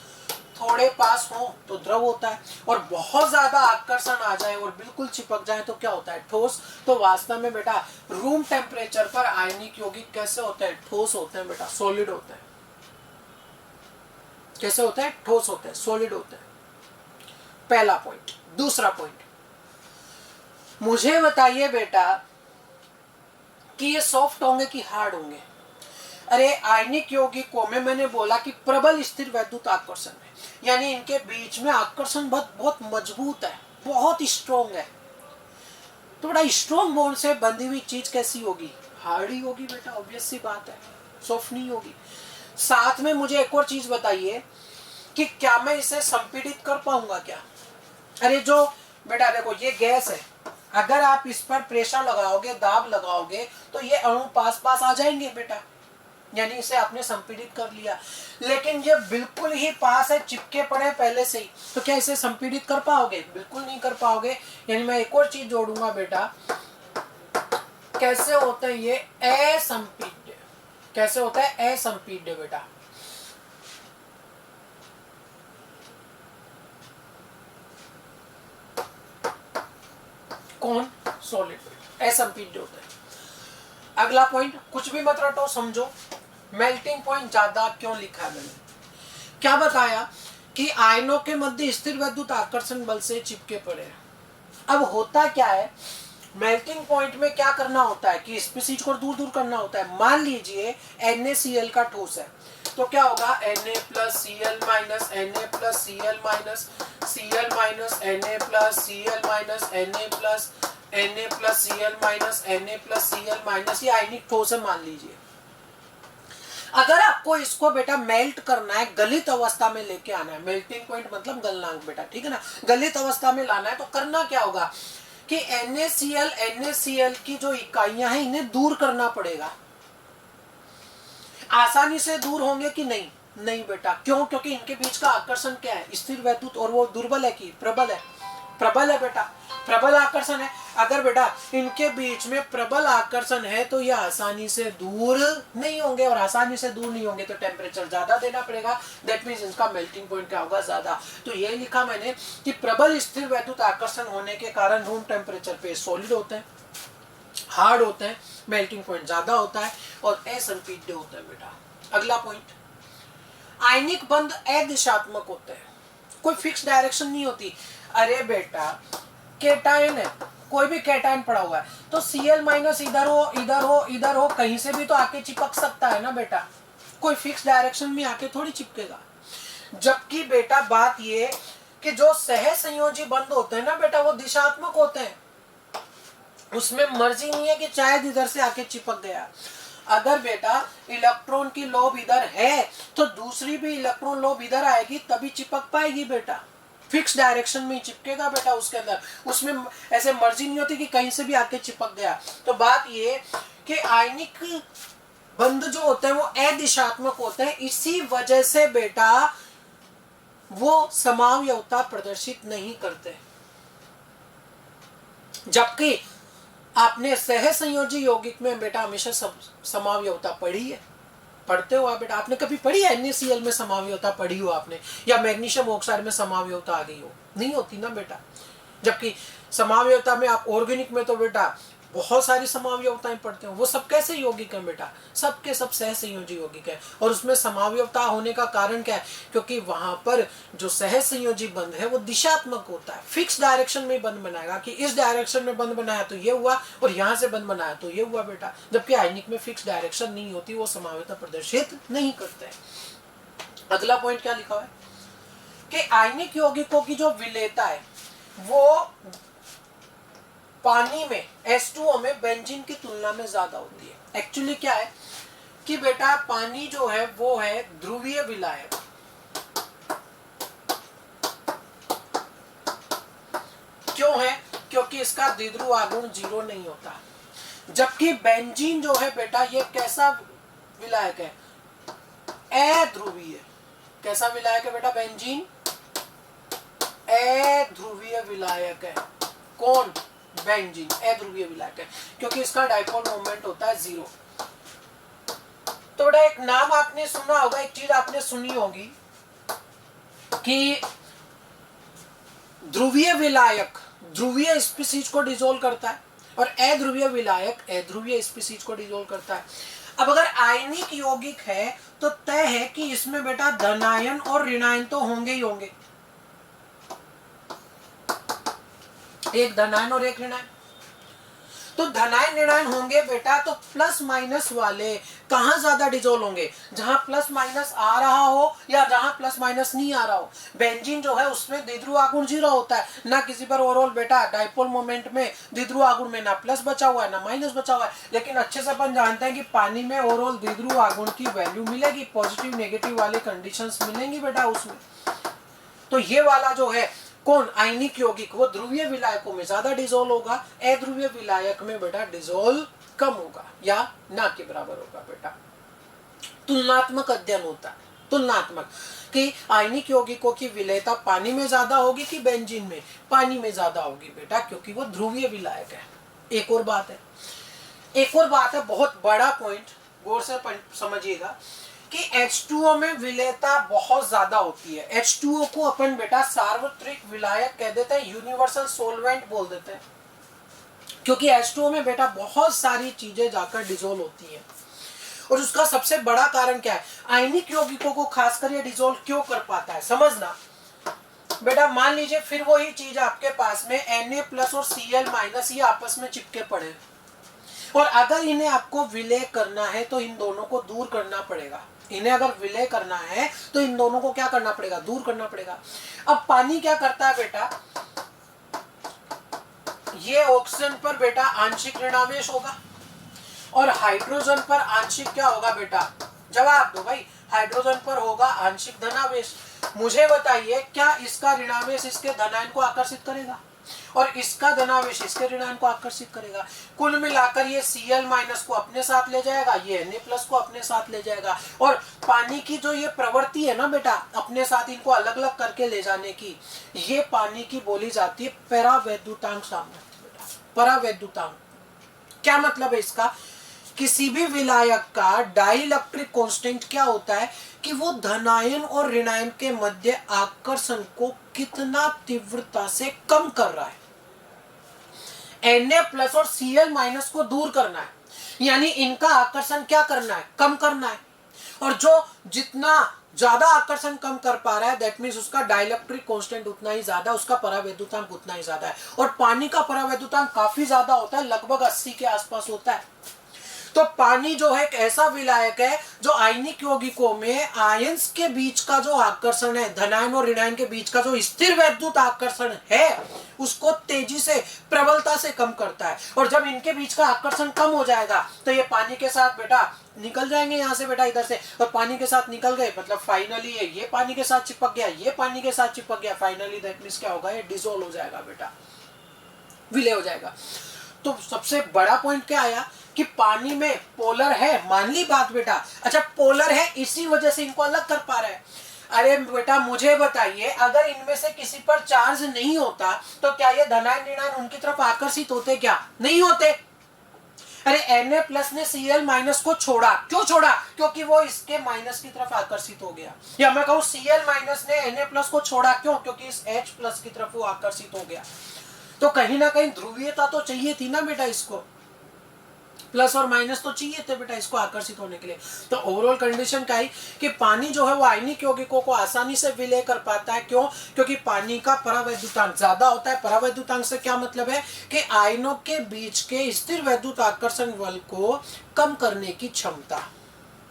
थोड़े पास हो तो द्रव होता है, और बहुत ज्यादा आकर्षण आ जाए और बिल्कुल चिपक जाए तो क्या होता है? ठोस। तो वास्तव में बेटा रूम टेम्परेचर पर आयनिक यौगिक कैसे होते हैं? ठोस होते हैं बेटा, सॉलिड होते हैं। कैसे होते हैं? ठोस होते हैं, सॉलिड होते हैं। पहला पॉइंट। दूसरा पॉइंट, मुझे बताइए बेटा कि ये सॉफ्ट होंगे कि हार्ड होंगे? अरे आयनिक यौगिकों में मैंने बोला कि प्रबल स्थिर वैद्युत आकर्षण है, यानी इनके बीच में आकर्षण बहुत मजबूत है, बहुत स्ट्रॉन्ग है। तो बड़ा स्ट्रॉन्ग बॉन्ड से बंधी हुई चीज कैसी होगी? हार्ड ही होगी बेटा, ऑब्वियस सी बात है, सॉफ्ट नहीं होगी। साथ में मुझे एक और चीज बताइए कि क्या मैं इसे संपीड़ित कर पाऊंगा क्या? अरे जो बेटा देखो ये गैस है, अगर आप इस पर प्रेशर लगाओगे, दाब लगाओगे, तो ये अणु पास पास आ जाएंगे बेटा, यानी इसे आपने संपीड़ित कर लिया। लेकिन ये बिल्कुल ही पास है, चिपके पड़े पहले से ही, तो क्या इसे संपीड़ित कर पाओगे? बिल्कुल नहीं कर पाओगे। यानी मैं एक और चीज जोड़ूंगा बेटा, कैसे होता है ये असंपीड्य, कैसे होता है असंपीड्य बेटा? कौन? सॉलिड असंपीड्य होता है। अगला पॉइंट, कुछ भी मत रटो, समझो। मेल्टिंग पॉइंट ज्यादा क्यों लिखा है मैंने? क्या बताया कि आयनों के मध्य स्थिर वैद्युत आकर्षण बल से चिपके पड़े हैं। अब होता क्या है, मेल्टिंग पॉइंट में क्या करना होता है कि स्पीसीज को दूर दूर करना होता है। मान लीजिए NaCl का ठोस है, तो क्या होगा, Na plus Cl minus Na plus Cl minus Cl minus Na plus Cl minus Na plus Cl minus Na plus Cl minus, ये आयनिक ठोस है मान लीजिए। अगर आपको इसको बेटा मेल्ट करना है, गलित अवस्था में लेके आना है, मेल्टिंग पॉइंट मतलब गलनांक बेटा, ठीक है ना, गलित अवस्था में लाना है, तो करना क्या होगा कि NaCl की जो इकाइयां हैं इन्हें दूर करना पड़ेगा। आसानी से दूर होंगे कि नहीं? नहीं बेटा, क्यों? क्योंकि इनके बीच का आकर्षण क्या है, स्थिर वैद्युत, और वो दुर्बल है कि प्रबल है? प्रबल है बेटा, प्रबल आकर्षण है। अगर बेटा इनके बीच में प्रबल आकर्षण है तो ये आसानी से दूर नहीं होंगे, और आसानी से दूर नहीं होंगे तो टेम्परेचर ज्यादा देना पड़ेगा, दैट मींस इनका मेल्टिंग पॉइंट क्या होगा, ज्यादा। तो ये लिखा मैंने कि प्रबल स्थिर वैद्युत आकर्षण होने के कारण रूम टेम्परेचर पे सॉलिड होते हैं, हार्ड होते हैं, मेल्टिंग पॉइंट ज्यादा होता है और असंपीड्य होता है बेटा। अगला पॉइंट, आयनिक बंध अदिशात्मक होते हैं, कोई फिक्स डायरेक्शन नहीं होती। अरे बेटा केटायन है, कोई भी केटायन पड़ा हुआ है, तो Cl माइनस इधर हो इधर हो इधर हो, कहीं से भी तो आके चिपक सकता है ना बेटा, कोई फिक्स डायरेक्शन में आके थोड़ी चिपकेगा। जबकि बेटा बात ये कि जो सह संयोजी बंध होते हैं ना बेटा, वो दिशात्मक होते हैं, उसमें मर्जी नहीं है कि शायद इधर से आके चिपक गया। अगर बेटा इलेक्ट्रॉन की लोब इधर है तो दूसरी भी इलेक्ट्रॉन लोब इधर आएगी तभी चिपक पाएगी बेटा, फिक्स डायरेक्शन में ही चिपकेगा बेटा उसके अंदर, उसमें ऐसे मर्जी नहीं होती कि कहीं से भी आके चिपक गया। तो बात ये कि आयनिक बंध जो होते हैं वो अदिशात्मक होते हैं, इसी वजह से बेटा वो समावयवता प्रदर्शित नहीं करते। जबकि आपने सह संयोजी यौगिक में बेटा हमेशा समावयवता पढ़ी है, पढ़ते हो आप बेटा, आपने कभी पढ़ी है NaCl में समावयवता पढ़ी हो आपने, या मैग्नीशियम ऑक्साइड में समावयवता आ गई हो? नहीं होती ना बेटा। जबकि समावयवता में आप ऑर्गेनिक में तो बेटा बहुत सारी समावयवताएं पढ़ते हो, वो सब कैसे यौगिक हैं बेटा, सबके सब सह संयोजी यौगिक है। और उसमें समावयवता होने का कारण क्या है, क्योंकि वहां पर जो सह संयोजी बंध है वो दिशात्मक होता है, फिक्स डायरेक्शन में बंध बनाएगा कि इस डायरेक्शन में बंध बनाया तो ये हुआ, और यहाँ से बंध बनाया तो ये हुआ बेटा। जबकि आयनिक में फिक्स डायरेक्शन नहीं होती, वो समावयवता प्रदर्शित नहीं करते हैं। अगला पॉइंट क्या लिखा है कि आयनिक यौगिकों की जो विलेयता है वो पानी में H2O में बेंजीन की तुलना में ज्यादा होती है। एक्चुअली क्या है कि बेटा पानी जो है वो है ध्रुवीय विलायक, क्यों है? क्योंकि इसका द्विध्रुव आघूर्ण 0 नहीं होता। जबकि बेंजीन जो है बेटा ये कैसा विलायक है, अध्रुवीय। कैसा विलायक है बेटा बेंजीन? अध्रुवीय विलायक है। कौन? बेंजीन अध्रुवीय विलायक है, क्योंकि इसका डाइपोल मोमेंट होता है 0। तो बेटा एक नाम आपने सुना होगा, एक चीज आपने सुनी होगी कि ध्रुवीय विलायक ध्रुवीय स्पीसीज को डिसोल्व करता है और अध्रुवीय विलायक अध्रुवीय स्पीसीज को डिसोल्व करता है। अब अगर आयनिक यौगिक है तो तय है कि इसमें बेटा धनायन और ऋणायन तो होंगे ही होंगे, एक धनायन और एक ऋणायन। तो धनायन ऋणायन होंगे बेटा, तो प्लस माइनस वाले कहाँ ज्यादा डिजोल्व होंगे, जहां प्लस माइनस आ रहा हो या जहां प्लस माइनस नहीं आ रहा हो। बेंजीन जो है उसमें द्विध्रुव आघूर्ण 0 होता है, ना किसी पर ओवरऑल बेटा डाइपोल मोमेंट में द्विध्रुव आघूर्ण में ना प्लस बचा हुआ है ना माइनस बचा हुआ है। लेकिन अच्छे से अपन जानते हैं कि पानी में ओवरऑल द्विध्रुव आघूर्ण की वैल्यू मिलेगी, पॉजिटिव नेगेटिव वाले कंडीशंस मिलेंगी बेटा उसमें। तो ये वाला जो है कौन, आयनिक यौगिक, वो ध्रुवीय विलायकों में ज्यादा डिजोल्व होगा, अध्रुवीय विलायक में बेटा डिजोल्व कम होगा या ना के बराबर होगा बेटा। तुलनात्मक अध्ययन होता है, तुलनात्मक, कि आयनिक यौगिकों की विलेयता पानी में ज्यादा होगी कि बेंजीन में, पानी में ज्यादा होगी बेटा, क्योंकि वो ध्रुवीय विलायक है। एक और बात है, एक और बात है, बहुत बड़ा पॉइंट, गौर से समझिएगा कि H2O में विलेयता बहुत ज्यादा होती है। H2O को अपन बेटा सार्वत्रिक विलायक कह देते हैं, यूनिवर्सल सोलवेंट बोल देते हैं, क्योंकि H2O में बेटा बहुत सारी चीजें जाकर डिजोल्व होती हैं। और उसका सबसे बड़ा कारण क्या है, आयनिक यौगिकों को खासकर ये डिजोल्व क्यों कर पाता है, समझना बेटा। मान लीजिए फिर वही चीज आपके पास में Na+ और Cl- ये आपस में चिपके पड़े, और अगर इन्हें आपको विलय करना है तो इन दोनों को दूर करना पड़ेगा। इन्हें अगर विलय करना है तो इन दोनों को क्या करना पड़ेगा, दूर करना पड़ेगा। अब पानी क्या करता है बेटा, ये ऑक्सीजन पर बेटा आंशिक ऋणावेश होगा और हाइड्रोजन पर आंशिक क्या होगा बेटा, जवाब दो भाई, हाइड्रोजन पर होगा आंशिक धनावेश। मुझे बताइए क्या इसका ऋणावेश इसके धनायन को आकर्षित करेगा और इसका धनावेश इसके ऋणायन को आकर्षित करेगा। कुल मिलाकर ये Cl- को अपने साथ ले जाएगा, ये Na+ को अपने साथ ले जाएगा। और पानी की जो ये प्रवृत्ति है ना बेटा, अपने साथ इनको अलग अलग करके ले जाने की, ये पानी की बोली जाती है परावैद्युतांक सामर्थ्य बेटा। परावैद्युतांक क्या मतलब है इसका, किसी भी विलायक का डाइलेक्ट्रिक कांस्टेंट क्या होता है कि वो धनायन और ऋणायन के मध्य आकर्षण को कितना तीव्रता से कम कर रहा है। Na+ और Cl- को दूर करना है, यानी इनका आकर्षण क्या करना है, कम करना है। और जो जितना ज्यादा आकर्षण कम कर पा रहा है, दैट मींस उसका डाइलेक्ट्रिक कांस्टेंट उतना ही ज्यादा, उसका परावैद्युतांक उतना ही ज्यादा है। और पानी का परावैद्युतांक काफी ज्यादा होता है, लगभग 80 के आसपास होता है। तो पानी जो है एक ऐसा विलायक है जो आयनिक यौगिकों में आयंस के बीच का जो आकर्षण है, धनायन और ऋणायन के बीच का जो स्थिर वैद्युत आकर्षण है, उसको तेजी से, प्रबलता से कम करता है। और जब इनके बीच का आकर्षण कम हो जाएगा तो ये पानी के साथ बेटा निकल जाएंगे यहाँ से बेटा, इधर से, और पानी के साथ निकल गए मतलब फाइनली ये पानी के साथ चिपक गया, ये पानी के साथ चिपक गया, फाइनली दैट मींस क्या होगा, ये डिसॉल्व हो जाएगा बेटा, विलय हो जाएगा। तो सबसे बड़ा पॉइंट क्या आया कि पानी में पोलर है, मान ली बात बेटा। अच्छा पोलर है इसी वजह से इनको अलग कर पा रहा है। अरे बेटा मुझे बताइए, अगर इनमें से किसी पर चार्ज नहीं होता तो क्या ये धनायन ऋणायन उनकी तरफ आकर्षित होते, क्या नहीं होते। अरे Na+ ने Cl- को छोड़ा, क्यों छोड़ा, क्योंकि वो इसके माइनस की तरफ आकर्षित हो गया। या मैं कहूं Cl- ने Na+ को छोड़ा, क्यों, क्योंकि इस H+ की तरफ वो आकर्षित हो गया। तो कहीं ना कहीं ध्रुवीयता तो चाहिए थी ना बेटा, इसको प्लस और माइनस तो चाहिए थे बेटा इसको आकर्षित होने के लिए। तो ओवरऑल कंडीशन क्या है कि पानी जो है वो आयनिक यौगिकों को आसानी से विलय कर पाता है, क्यों, क्योंकि पानी का परावैद्युतांक ज्यादा होता है। परावैद्युतांक से क्या मतलब है कि आयनों के बीच के स्थिर वैद्युत आकर्षण बल को कम करने की क्षमता,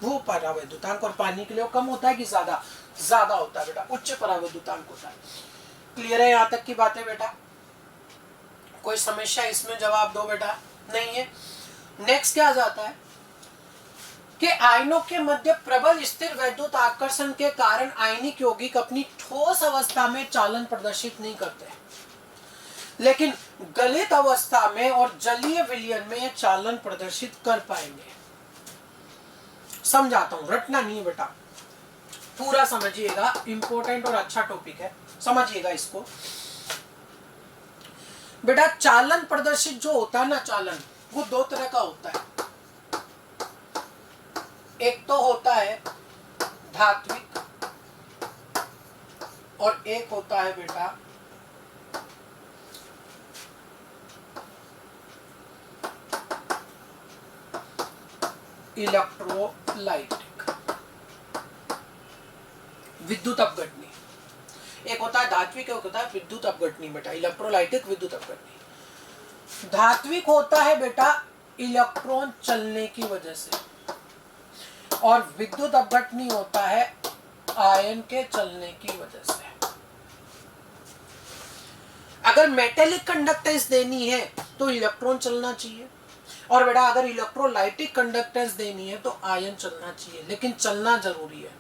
वो परावैद्युतांक, और पानी के लिए कम होता है कि ज्यादा, ज्यादा होता है बेटा, उच्च परावैद्युतांक होता है। क्लियर है यहाँ तक की बातें बेटा, कोई समस्या इसमें, जवाब दो बेटा, नहीं है। नेक्स्ट क्या आ जाता है कि आयनों के मध्य प्रबल स्थिर वैद्युत आकर्षण के कारण आयनिक यौगिक अपनी ठोस अवस्था में चालन प्रदर्शित नहीं करते, लेकिन गलित अवस्था में और जलीय विलयन में चालन प्रदर्शित कर पाएंगे। समझाता हूं, रटना नहीं बेटा, पूरा समझिएगा, इंपॉर्टेंट और अच्छा टॉपिक है, समझिएगा इसको बेटा। चालन प्रदर्शित जो होता है ना, चालन वो दो तरह का होता है। एक तो होता है धात्विक और एक होता है बेटा इलेक्ट्रोलाइटिक, विद्युत अपघटनी। एक होता है धात्विक, एक होता है विद्युत अपघटनी बेटा, इलेक्ट्रोलाइटिक, विद्युत अपघटनी। धात्विक होता है बेटा इलेक्ट्रॉन चलने की वजह से, और विद्युत अपघटन होता है आयन के चलने की वजह से। अगर मेटेलिक कंडक्टेंस देनी है तो इलेक्ट्रॉन चलना चाहिए, और बेटा अगर इलेक्ट्रोलाइटिक कंडक्टेंस देनी है तो आयन चलना चाहिए, लेकिन चलना जरूरी है।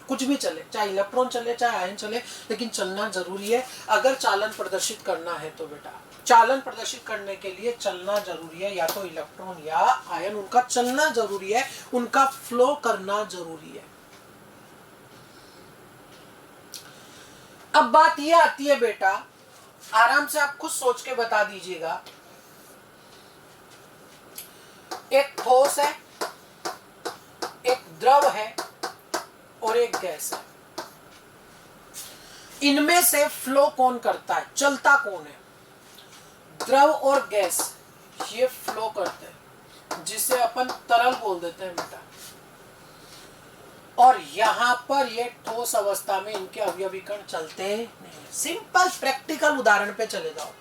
कुछ भी चले, चाहे इलेक्ट्रॉन चले चाहे आयन चले, लेकिन चलना जरूरी है अगर चालन प्रदर्शित करना है तो। बेटा चालन प्रदर्शित करने के लिए चलना जरूरी है, या तो इलेक्ट्रॉन या आयन, उनका चलना जरूरी है, उनका फ्लो करना जरूरी है। अब बात यह आती है बेटा, आराम से आप खुद सोच के बता दीजिएगा, एक ठोस है, एक द्रव है और एक गैस है। इनमें से फ्लो कौन करता है, चलता कौन है? द्रव और गैस ये फ्लो करते हैं, जिसे अपन तरल बोल देते हैं बेटा। और यहां पर ये ठोस अवस्था में इनके अवयवी कण चलते नहीं। सिंपल प्रैक्टिकल उदाहरण पे चले जाओ।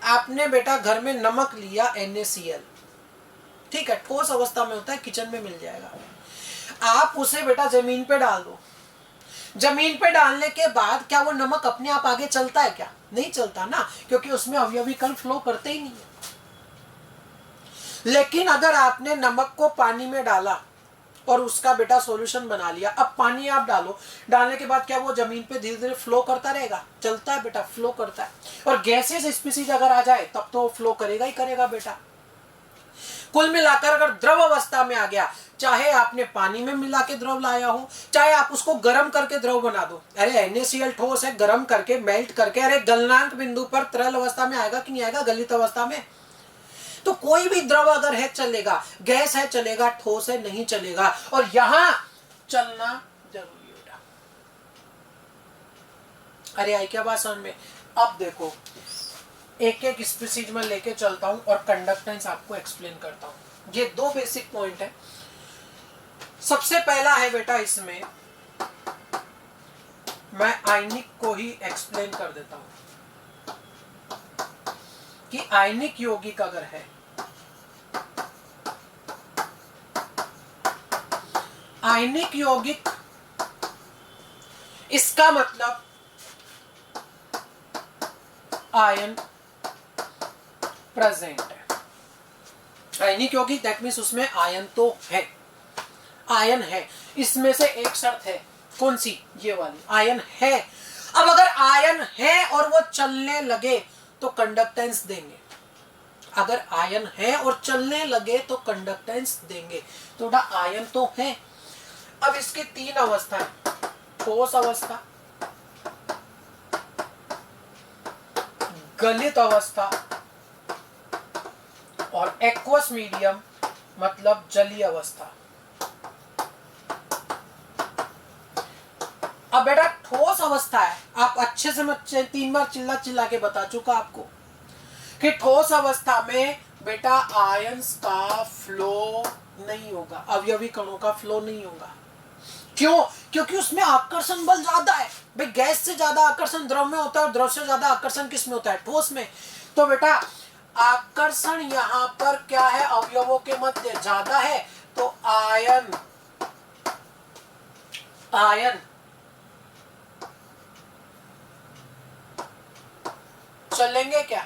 आपने बेटा घर में नमक लिया NaCl, ठीक है, ठोस अवस्था में होता है, किचन में मिल जाएगा। आप उसे बेटा जमीन पे डाल दो। जमीन पे डालने के बाद क्या वो नमक अपने आप आगे चलता है क्या? नहीं चलता ना, क्योंकि उसमें अवयवी कण फ्लो करते ही नहीं है। लेकिन अगर आपने नमक को पानी में डाला और उसका बेटा सॉल्यूशन बना लिया, अब पानी आप डालो, डालने के बाद क्या वो जमीन पे धीरे धीरे फ्लो करता रहेगा? चलता है बेटा, फ्लो करता है। और गैसेस स्पीसीज अगर आ जाए तब तो फ्लो करेगा ही करेगा बेटा। कुल मिलाकर अगर द्रव अवस्था में आ गया, चाहे आपने पानी में मिला के द्रव लाया हो, चाहे आप उसको गर्म करके द्रव बना दो। अरे NaCl ठोस है, गर्म करके मेल्ट करके, अरे गलनांक बिंदु पर तरल अवस्था में आएगा कि नहीं आएगा? गलित अवस्था में। तो कोई भी द्रव अगर है चलेगा, गैस है चलेगा, ठोस है नहीं चलेगा। और यहां चलना जरूरी है बेटा। अरे आई क्या बात समझ में? अब देखो, एक एक स्पीसीज में लेके चलता हूं और कंडक्टेंस आपको एक्सप्लेन करता हूं। ये दो बेसिक पॉइंट है। सबसे पहला है बेटा, इसमें मैं आयनिक को ही एक्सप्लेन कर देता हूं कि आयनिक यौगिक अगर है, आयनिक यौगिक, इसका मतलब आयन प्रेजेंट है। आयनिक यौगिक दैट मीन्स उसमें आयन तो है, आयन है। इसमें से एक शर्त है, कौन सी? ये वाली, आयन है। अब अगर आयन है और वो चलने लगे तो कंडक्टेंस देंगे। अगर आयन है और चलने लगे तो कंडक्टेंस देंगे। तो आयन तो है। अब इसकी तीन अवस्थाएं, ठोस अवस्था, गलित अवस्था और एक्वस मीडियम मतलब जलीय अवस्था। अब बेटा ठोस अवस्था है, आप अच्छे से मैं 3 बार चिल्ला चिल्ला के बता चुका आपको कि ठोस अवस्था में बेटा आयंस का फ्लो नहीं होगा, अवयवी कणों का फ्लो नहीं होगा। क्यों? क्योंकि उसमें आकर्षण बल ज्यादा है। भाई गैस से ज्यादा आकर्षण द्रव में होता है और द्रव से ज्यादा आकर्षण किस में होता है? ठोस में। तो बेटा आकर्षण यहां पर क्या है? अवयवों के मध्य ज्यादा है, तो आयन चलेंगे क्या?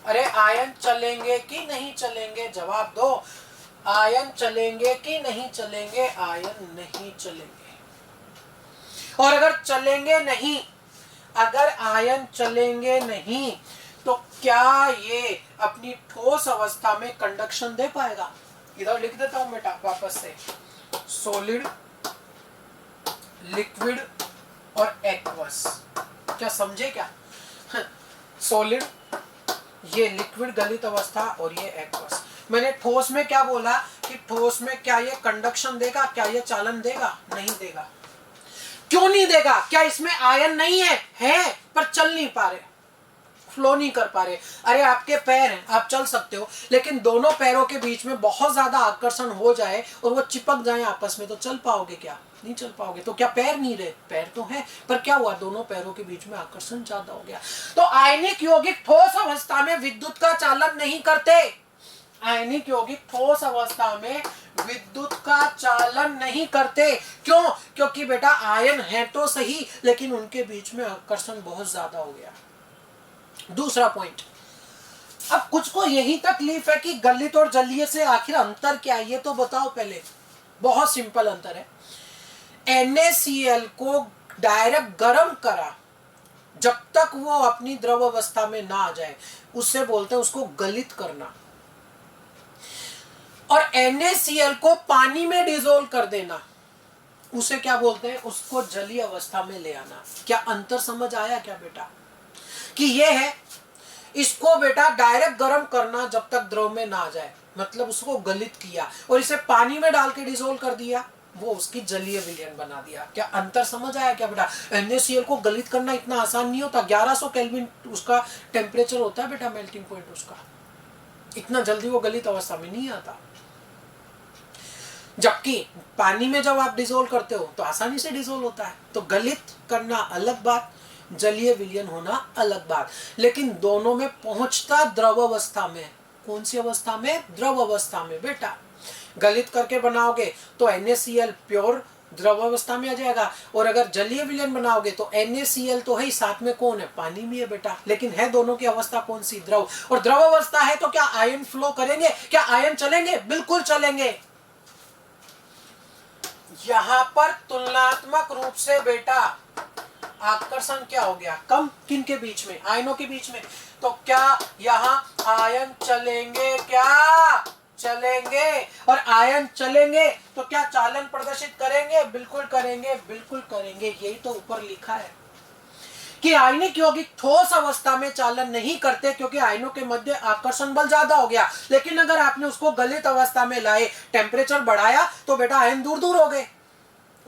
अरे आयन चलेंगे कि नहीं चलेंगे? जवाब दो। आयन चलेंगे कि नहीं चलेंगे? आयन नहीं चलेंगे। और अगर चलेंगे नहीं, अगर आयन चलेंगे नहीं, तो क्या ये अपनी ठोस अवस्था में कंडक्शन दे पाएगा? इधर लिख देता हूं बेटा वापस से, सॉलिड, लिक्विड और एक्वस। क्या समझे क्या? सॉलिड, ये लिक्विड गलित अवस्था और ये एक्वस। मैंने ठोस में क्या बोला कि ठोस में क्या ये कंडक्शन देगा? क्या ये चालन देगा? नहीं देगा। क्यों नहीं देगा? क्या इसमें आयन नहीं है? है, पर चल नहीं पा रहे, फ्लो नहीं कर पा रहे। अरे आपके पैर हैं, आप चल सकते हो, लेकिन दोनों पैरों के बीच में बहुत ज्यादा आकर्षण हो जाए और वो चिपक जाए आपस में, तो चल पाओगे क्या? नहीं चल पाओगे। तो क्या पैर नहीं रहे? पैर तो है, पर क्या हुआ? दोनों पैरों के बीच में आकर्षण ज्यादा हो गया। तो आयनिक यौगिक ठोस अवस्था में विद्युत का चालन नहीं करते। आयनिक यौगिक ठोस अवस्था में विद्युत का चालन नहीं करते। क्यों? क्योंकि बेटा आयन है तो सही, लेकिन उनके बीच में आकर्षण बहुत ज्यादा हो गया। दूसरा पॉइंट, अब कुछ को यही तकलीफ है कि गलित और जलीय से आखिर अंतर क्या है, ये तो बताओ पहले। बहुत सिंपल अंतर है। NaCl को डायरेक्ट गर्म करा, जब तक वो अपनी द्रव अवस्था में ना आ जाए, उससे बोलते हैं उसको गलित करना। और NaCl को पानी में डिसोल्व कर देना, उसे क्या बोलते हैं? उसको जलीय अवस्था में ले आना। क्या अंतर समझ आया क्या बेटा? कि ये है, इसको बेटा डायरेक्ट गर्म करना जब तक द्रव में ना आ जाए, मतलब उसको गलित किया, और इसे पानी में डाल के डिसोल्व कर दिया, वो उसकी जलीय विलयन बना दिया। क्या अंतर समझ आया क्या बेटा? NaCl को गलित करना इतना आसान नहीं होता। 1100 केल्विन उसका टेम्परेचर होता है बेटा, मेल्टिंग पॉइंट उसका। इतना जल्दी वो गलित अवस्था में नहीं आता। जबकि पानी में जब आप डिसोल्व करते हो तो आसानी से डिसोल्व होता है। तो गलित करना अलग बात, जलीय विलयन होना अलग बात। लेकिन दोनों में पहुंचता द्रव अवस्था में। कौन सी अवस्था में? द्रव अवस्था में बेटा। गलित करके बनाओगे तो NaCl प्योर द्रव अवस्था में आ जाएगा, और अगर जलीय विलयन बनाओगे तो NaCl तो है ही, साथ में कौन है? पानी भी है बेटा। लेकिन है दोनों की अवस्था कौन सी? द्रव। और द्रव अवस्था है तो क्या आयन फ्लो करेंगे? क्या आयन चलेंगे? बिल्कुल चलेंगे। यहां पर तुलनात्मक रूप से बेटा आकर्षण क्या हो गया? कम। किन के बीच में? आयनों के बीच में। तो क्या यहां आयन चलेंगे? क्या चलेंगे? और आयन चलेंगे तो क्या चालन प्रदर्शित करेंगे? बिल्कुल करेंगे, बिल्कुल करेंगे। यही तो ऊपर लिखा है कि आयनिक यौगिक ठोस अवस्था में चालन नहीं करते, क्योंकि आयनों के मध्य आकर्षण बल ज्यादा हो गया। लेकिन अगर आपने उसको गलित अवस्था में लाए, टेम्परेचर बढ़ाया, तो बेटा आयन दूर दूर हो गए,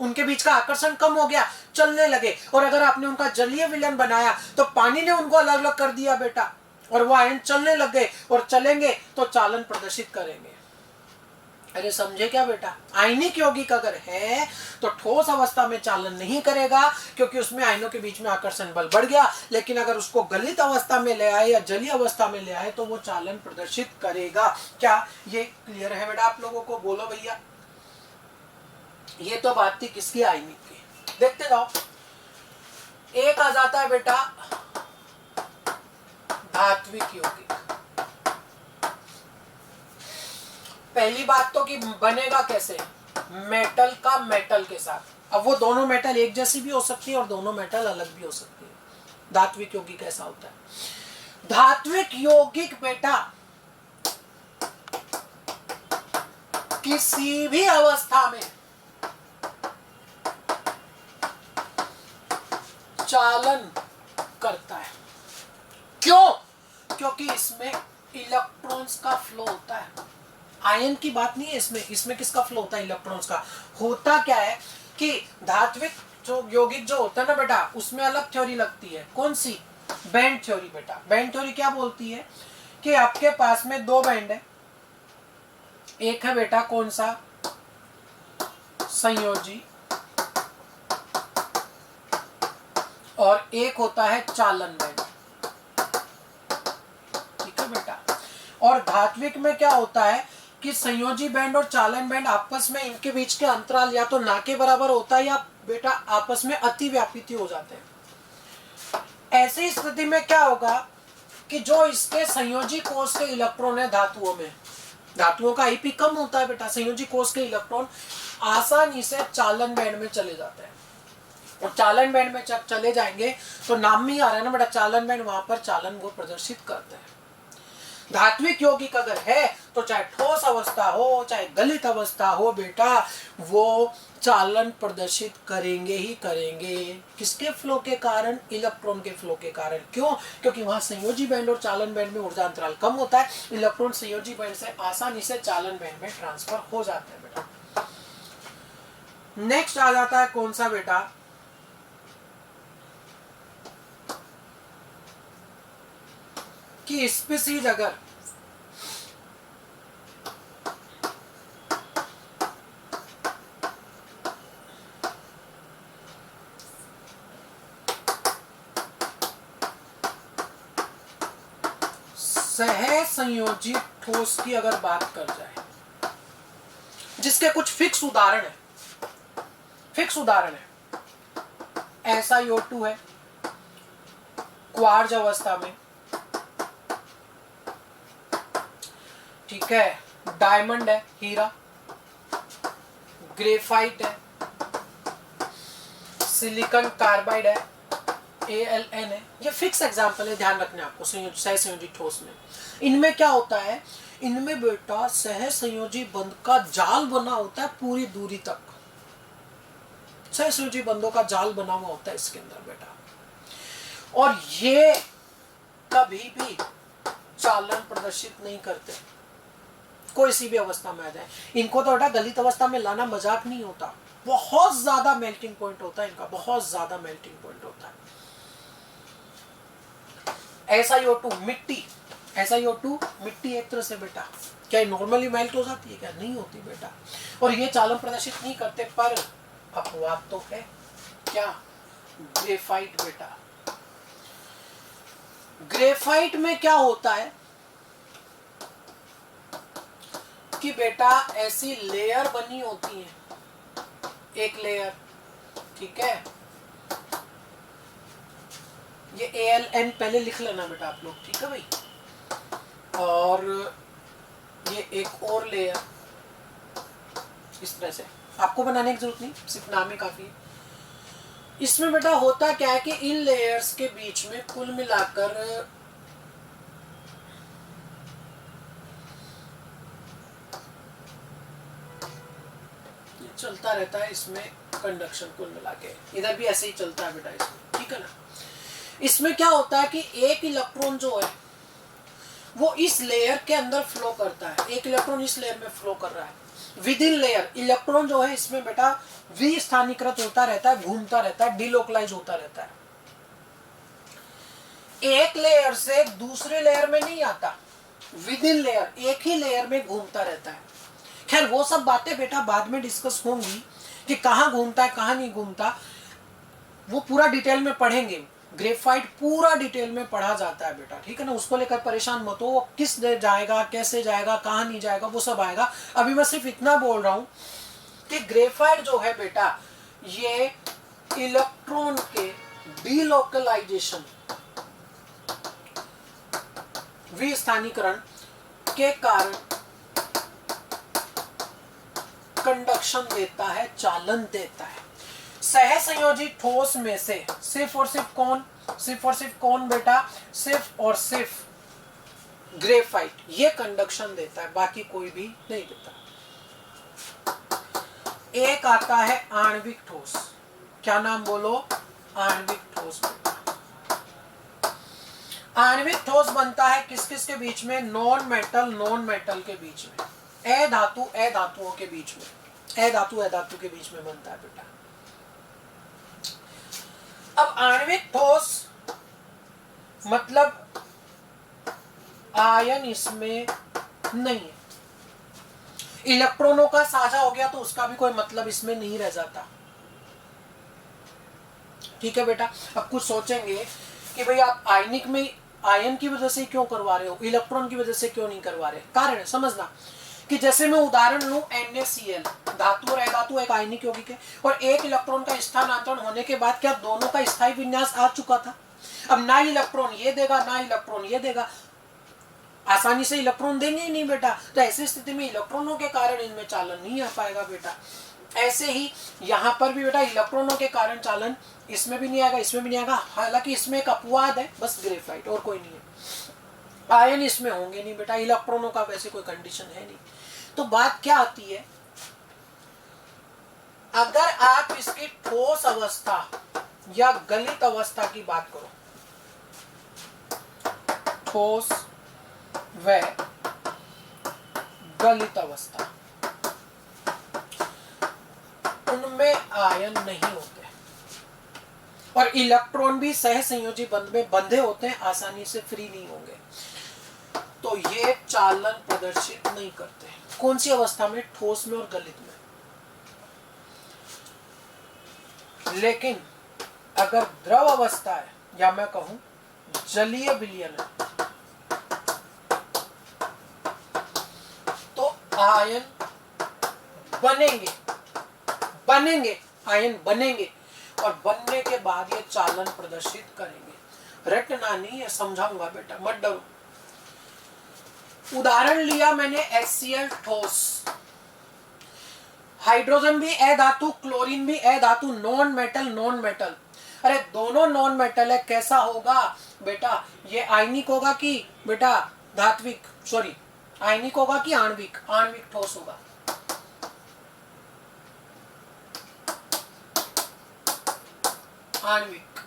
उनके बीच का आकर्षण कम हो गया, चलने लगे। और अगर आपने उनका जलीय विलयन बनाया तो पानी ने उनको अलग अलग कर दिया बेटा, और वो आयन चलने लग गए, और चलेंगे तो चालन प्रदर्शित करेंगे। अरे समझे क्या बेटा? आयनिक यौगिक अगर है तो ठोस अवस्था में चालन नहीं करेगा, क्योंकि उसमें आयनों के बीच में आकर्षण बल बढ़ गया। लेकिन अगर उसको गलित अवस्था में ले आए या जलीय अवस्था में ले आए तो वो चालन प्रदर्शित करेगा। क्या ये क्लियर है बेटा आप लोगों को? बोलो भैया। ये तो बात थी किसकी? आयनिक की। देखते जाओ। एक आ जाता है बेटा धात्विक यौगिक। पहली बात तो कि बनेगा कैसे? मेटल का मेटल के साथ। अब वो दोनों मेटल एक जैसी भी हो सकती है और दोनों मेटल अलग भी हो सकती है। धात्विक यौगिक ऐसा होता है। धात्विक यौगिक बेटा किसी भी अवस्था में चालन करता है। क्यों? क्योंकि इसमें इलेक्ट्रॉन्स का फ्लो होता है। आयन की बात नहीं है इसमें। इसमें किसका फ्लो होता है? इलेक्ट्रॉन्स का। होता क्या है कि धात्विक जो यौगिक जो होता है ना बेटा, उसमें अलग थ्योरी लगती है। कौन सी? बैंड थ्योरी बेटा। बैंड थ्योरी क्या बोलती है कि आपके पास में दो बैंड है। एक है बेटा कौन सा? संयोजी, और एक होता है चालन बैंड। ठीक है बेटा। और धात्विक में क्या होता है कि संयोजी बैंड और चालन बैंड आपस में, इनके बीच के अंतराल या तो ना के बराबर होता है, या बेटा आपस में अतिव्यापित हो जाते हैं। ऐसी स्थिति में क्या होगा कि जो इसके संयोजी कोष के इलेक्ट्रॉन है धातुओं में, धातुओं का आईपी कम होता है बेटा, संयोजी कोष के इलेक्ट्रॉन आसानी से चालन बैंड में चले जाते हैं। और चालन बैंड में चले जाएंगे तो नाम में ही आ रहा है ना बेटा, चालन बैंड, वहां पर चालन वो प्रदर्शित करते हैं। धात्विक यौगिक अगर है तो चाहे ठोस अवस्था हो चाहे गलित अवस्था हो बेटा, वो चालन प्रदर्शित करेंगे ही करेंगे। किसके फ्लो के कारण? इलेक्ट्रॉन के फ्लो के कारण। क्यों? क्योंकि वहां संयोजी बैंड और चालन बैंड में ऊर्जा अंतराल कम होता है। इलेक्ट्रॉन संयोजी बैंड से आसानी से चालन बैंड में ट्रांसफर हो जाते हैं बेटा। नेक्स्ट आ जाता है कौन सा बेटा? कि स्पीसीज अगर सह संयोजित ठोस की अगर बात कर जाए, जिसके कुछ फिक्स उदाहरण है, SiO2 है क्वार्ज अवस्था में, ठीक है, डायमंड है हीरा, ग्रेफाइट है, सिलिकॉन कार्बाइड है, AlN है। ये फिक्स एग्जांपल है, ध्यान रखने आपको सहसंयोजी ठोस में। इनमें क्या होता है, इनमें बेटा सहसंयोजी बंध का जाल बना होता है पूरी दूरी तक, सहसंयोजी बंधों का जाल बना हुआ होता है इसके अंदर बेटा, और ये कभी भी चालन प्रदर्शित नहीं करते, कोई सी भी अवस्था में आ जाए। इनको तो बेटा गलित अवस्था में लाना मजाक नहीं होता, बहुत ज्यादा मेल्टिंग पॉइंट होता है इनका, बहुत ज्यादा मेल्टिंग पॉइंट होता है। SiO2 मिट्टी, SiO2 मिट्टी एक तरह से बेटा, क्या नॉर्मली मेल्ट हो जाती है? क्या नहीं होती बेटा, और ये चालन प्रदर्शित नहीं करते, पर अपवाद तो है। क्या? ग्रेफाइट बेटा, ग्रेफाइट में क्या होता है कि बेटा ऐसी लेयर बनी होती है, एक लेयर, ठीक है, ये AlN पहले लिख लेना बेटा आप लोग, ठीक है भाई, और ये एक और लेयर, इस तरह से आपको बनाने की जरूरत नहीं, सिर्फ नाम ही काफी है। इसमें बेटा होता क्या है कि इन लेयर्स के बीच में कुल मिलाकर चलता रहता है इसमें कंडक्शन, कुल मिला के इधर भी ऐसे ही चलता है बेटा इसमें, ठीक है ना। इसमें क्या होता है कि एक इलेक्ट्रॉन जो है वो इस लेयर के अंदर फ्लो करता है, एक इलेक्ट्रॉन इस लेयर में फ्लो कर रहा है, विद इन लेयर इलेक्ट्रॉन जो है इसमें बेटा विस्थानीकृत होता रहता है, घूमता रहता है, डिलोकलाइज होता रहता है, एक लेयर से दूसरे लेयर में नहीं आता, विद इन लेयर एक ही लेयर में घूमता रहता है। खैर वो सब बातें बेटा बाद में डिस्कस होंगी कि कहां घूमता है कहां नहीं घूमता, वो पूरा डिटेल में पढ़ेंगे, ग्रेफाइट पूरा डिटेल में पढ़ा जाता है बेटा, ठीक है ना, उसको लेकर परेशान मत हो, वो किस दे जाएगा, कैसे जाएगा, कहां नहीं जाएगा, वो सब आएगा। अभी मैं सिर्फ इतना बोल रहा हूं कि ग्रेफाइट जो है बेटा ये इलेक्ट्रॉन के डीलोकलाइजेशन, विस्थानीकरण के कारण कंडक्शन देता है, चालन देता है। सहसंयोजी ठोस में से सिर्फ और सिर्फ कौन बेटा, सिर्फ और सिर्फ ग्रेफाइट ये कंडक्शन देता है, बाकी कोई भी नहीं देता। एक आता है आणविक ठोस, क्या नाम बोलो, आणविक ठोस बेटा। आणविक ठोस बनता है किस किस के बीच में, नॉन मेटल के बीच में, अधातुओं के बीच में, अधातु के बीच में बनता है बेटा। अब आणविक ठोस मतलब आयन इसमें नहीं है, इलेक्ट्रॉनों का साझा हो गया तो उसका भी कोई मतलब इसमें नहीं रह जाता, ठीक है बेटा। अब कुछ सोचेंगे कि भाई आप आयनिक में आयन की वजह से क्यों करवा रहे हो, इलेक्ट्रॉन की वजह से क्यों नहीं करवा रहे। कारण है समझना कि जैसे मैं उदाहरण लूं NaCl, धातु और अधातु एक आयनिक यौगिक है, और एक इलेक्ट्रॉन का स्थानांतरण होने के बाद क्या दोनों का स्थायी विन्यास आ चुका था। अब ना इलेक्ट्रॉन ये देगा ना इलेक्ट्रॉन ये देगा, आसानी से इलेक्ट्रॉन देंगे ही नहीं बेटा, तो ऐसी स्थिति में इलेक्ट्रॉनों के कारण इनमें चालन नहीं आ पाएगा बेटा। ऐसे ही यहाँ पर भी बेटा इलेक्ट्रॉनों के कारण चालन इसमें भी नहीं आएगा, इसमें भी नहीं आएगा, हालांकि इसमें एक अपवाद है बस ग्रेफाइट, और कोई नहीं है। आयन इसमें होंगे नहीं बेटा, इलेक्ट्रॉनों का वैसे कोई कंडीशन है नहीं। तो बात क्या आती है, अगर आप इसकी ठोस अवस्था या गलित अवस्था की बात करो, ठोस व गलित अवस्था, उनमें आयन नहीं होते और इलेक्ट्रॉन भी सहसंयोजी बंध में बंधे होते हैं, आसानी से फ्री नहीं होंगे, तो ये चालन प्रदर्शित नहीं करते। कौन सी अवस्था में, ठोस में और गलित में। लेकिन अगर द्रव अवस्था है या मैं कहूं जलीय विलयन है, आयन बनेंगे, बनेंगे आयन बनेंगे और बनने के बाद ये चालन प्रदर्शित करेंगे। रटना नहीं है, समझाऊंगा बेटा, मत डरो। उदाहरण लिया मैंने HCl ठोस, हाइड्रोजन भी ए धातु, क्लोरीन भी ए धातु, नॉन मेटल नॉन मेटल। अरे दोनों नॉन मेटल है, कैसा होगा बेटा? ये आयनिक होगा कि बेटा धात्विक, सॉरी आयनिक होगा कि आणविक? आणविक ठोस होगा। आणविक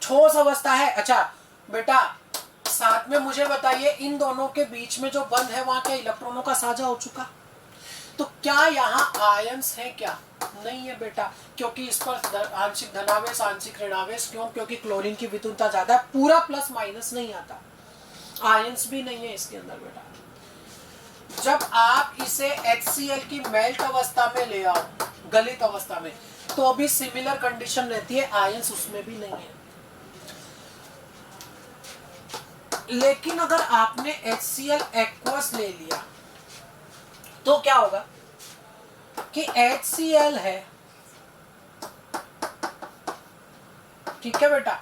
ठोस अवस्था है। अच्छा बेटा साथ में मुझे बताइए, इन दोनों के बीच में जो बंध है वहां क्या इलेक्ट्रॉनों का साझा हो चुका? तो क्या यहाँ आयंस है? क्या नहीं है बेटा, क्योंकि इस पर आंशिक धनावेश आंशिक ऋणावेश। क्यों? क्योंकि क्लोरीन की विद्युतता ज्यादा है, पूरा प्लस माइनस नहीं आता, आयंस भी नहीं है इसके अंदर बेटा। जब आप इसे HCl की मेल्ट अवस्था में ले आओ, गलित अवस्था में, तो अभी सिमिलर कंडीशन रहती है, आयंस उसमें भी नहीं है। लेकिन अगर आपने HCl एक्वस ले लिया तो क्या होगा कि HCl है, ठीक है बेटा,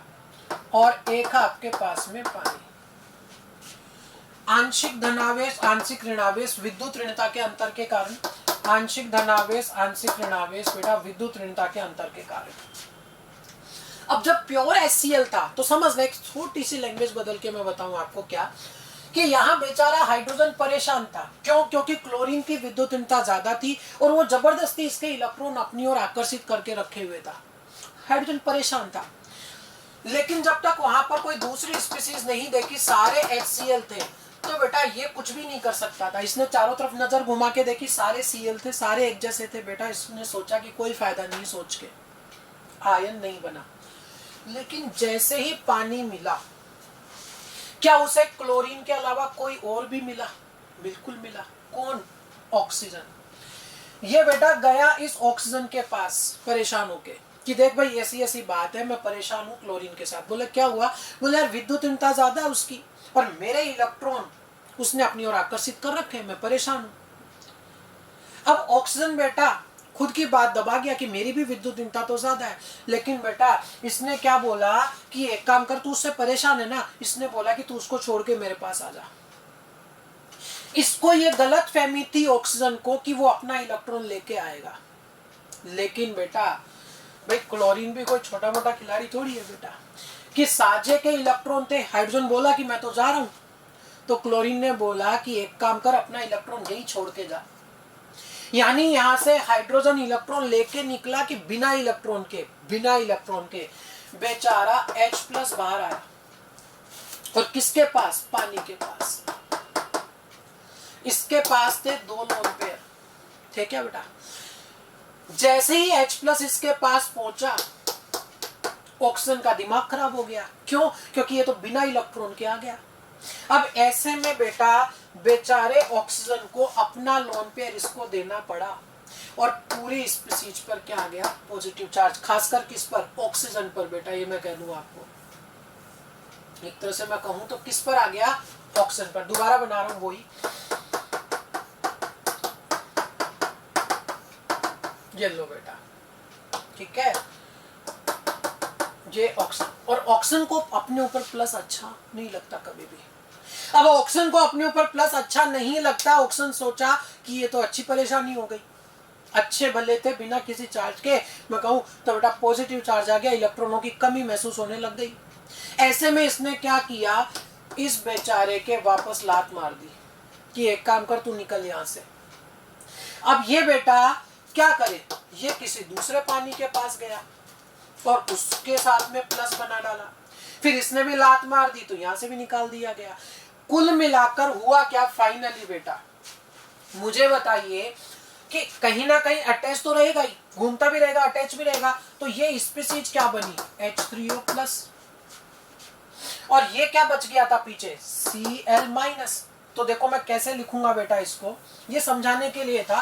और एक आपके पास में पानी। आंशिक धनावेश आंशिक ऋणावेश विद्युत ऋणता के अंतर के कारण, आंशिक धनावेश आंशिक ऋणावेश बेटा विद्युत ऋणता के अंतर के कारण। अब जब प्योर HCl था तो समझ ले, एक छोटी सी लैंग्वेज बदल के मैं बताऊं आपको क्या, कि यहाँ बेचारा हाइड्रोजन परेशान था। क्यों? क्योंकि क्लोरीन की विद्युत ऋणता ज्यादा थी और वो जबरदस्ती इसके इलेक्ट्रॉन अपनी ओर आकर्षित करके रखे हुए था। हाइड्रोजन परेशान था। लेकिन जब तक वहां पर कोई दूसरी स्पीसीज नहीं देखी, सारे HCl थे, तो बेटा ये कुछ भी नहीं कर सकता था। इसने चारों तरफ नजर घुमा के देखी, सारे Cl थे, सारे एक जैसे थे बेटा। इसने सोचा कि कोई फायदा नहीं, सोच के आयन नहीं बना। लेकिन जैसे ही पानी मिला, क्या उसे क्लोरीन के अलावा कोई और भी मिला? बिल्कुल मिला। कौन? ऑक्सीजन। ये बेटा गया इस ऑक्सीजन के पास परेशान होके कि देख भाई ऐसी ऐसी बात है, मैं परेशान हूँ क्लोरीन के साथ। बोले क्या हुआ? बोले यार विद्युत ऋणता ज्यादा है उसकी और मेरे इलेक्ट्रॉन उसने अपनी ओर आकर्षित कर रखे हैं, मैं परेशान हूं। अब ऑक्सीजन बेटा खुद की बात दबा गया कि मेरी भी विद्युत ऋणता तो ज्यादा है। लेकिन बेटा इसने क्या बोला कि एक काम कर, तू उससे परेशान है ना, इसने बोला कि तू उसको छोड़ के मेरे पास आ जा। इसको ये गलत फहमी थी ऑक्सीजन को कि वो अपना इलेक्ट्रॉन लेके आएगा। लेकिन बेटा भाई क्लोरीन भी कोई छोटा मोटा खिलाड़ी थोड़ी है बेटा, कि साझे के इलेक्ट्रॉन थे। हाइड्रोजन बोला कि मैं तो जा रहा हूं, तो क्लोरीन ने बोला कि एक काम कर, अपना इलेक्ट्रॉन यही छोड़ के जा। यानी यहां से हाइड्रोजन इलेक्ट्रॉन लेके निकला कि बिना इलेक्ट्रॉन के बेचारा H+ बाहर आया। और किसके पास? पानी के पास। इसके पास थे 2 लोन पेयर, थे क्या बेटा? जैसे ही H+ इसके पास पहुंचा, ऑक्सीजन का दिमाग खराब हो गया। क्यों? क्योंकि ये तो बिना इलेक्ट्रॉन के आ गया। अब ऐसे में बेटा बेचारे ऑक्सीजन को अपना लोन पेयर इसको देना पड़ा और पूरी स्पीसीज पर क्या आ गया? Positive charge. खासकर किस पर? ऑक्सीजन पर बेटा। ये मैं कह दूं आपको, एक तरह से मैं कहूं तो किस पर आ गया? ऑक्सीजन पर। दोबारा बना रहा हूं वही, ये लो बेटा, ठीक है, ये ऑक्सीजन। और ऑक्सीजन को अपने ऊपर प्लस अच्छा नहीं लगता कभी भी। अब ऑक्सीजन को अपने ऊपर प्लस अच्छा नहीं लगता। ऑक्सीजन सोचा कि ये तो अच्छी परेशानी हो गई, अच्छे भले थे बिना किसी चार्ज के, मैं कहूं तो बेटा पॉजिटिव चार्ज आ गया, इलेक्ट्रॉनों की कमी महसूस होने लग गई। ऐसे में इसने क्या किया? इस बेचारे के वापस लात मार दी कि एक काम कर, तू निकल यहां से। अब ये बेटा क्या करे? ये किसी दूसरे पानी के पास गया और उसके साथ में प्लस बना डाला। फिर इसने भी लात मार दी तो यहां से भी निकाल दिया गया। कुल मिलाकर हुआ क्या फाइनली बेटा? मुझे बताइए कि कहीं ना कहीं अटैच तो रहेगा ही, घूमता भी रहेगा, अटैच भी रहेगा। तो ये स्पीसीज क्या बनी? H3O+। और ये क्या बच गया था पीछे? Cl-। तो देखो मैं कैसे लिखूंगा बेटा इसको, ये समझाने के लिए था।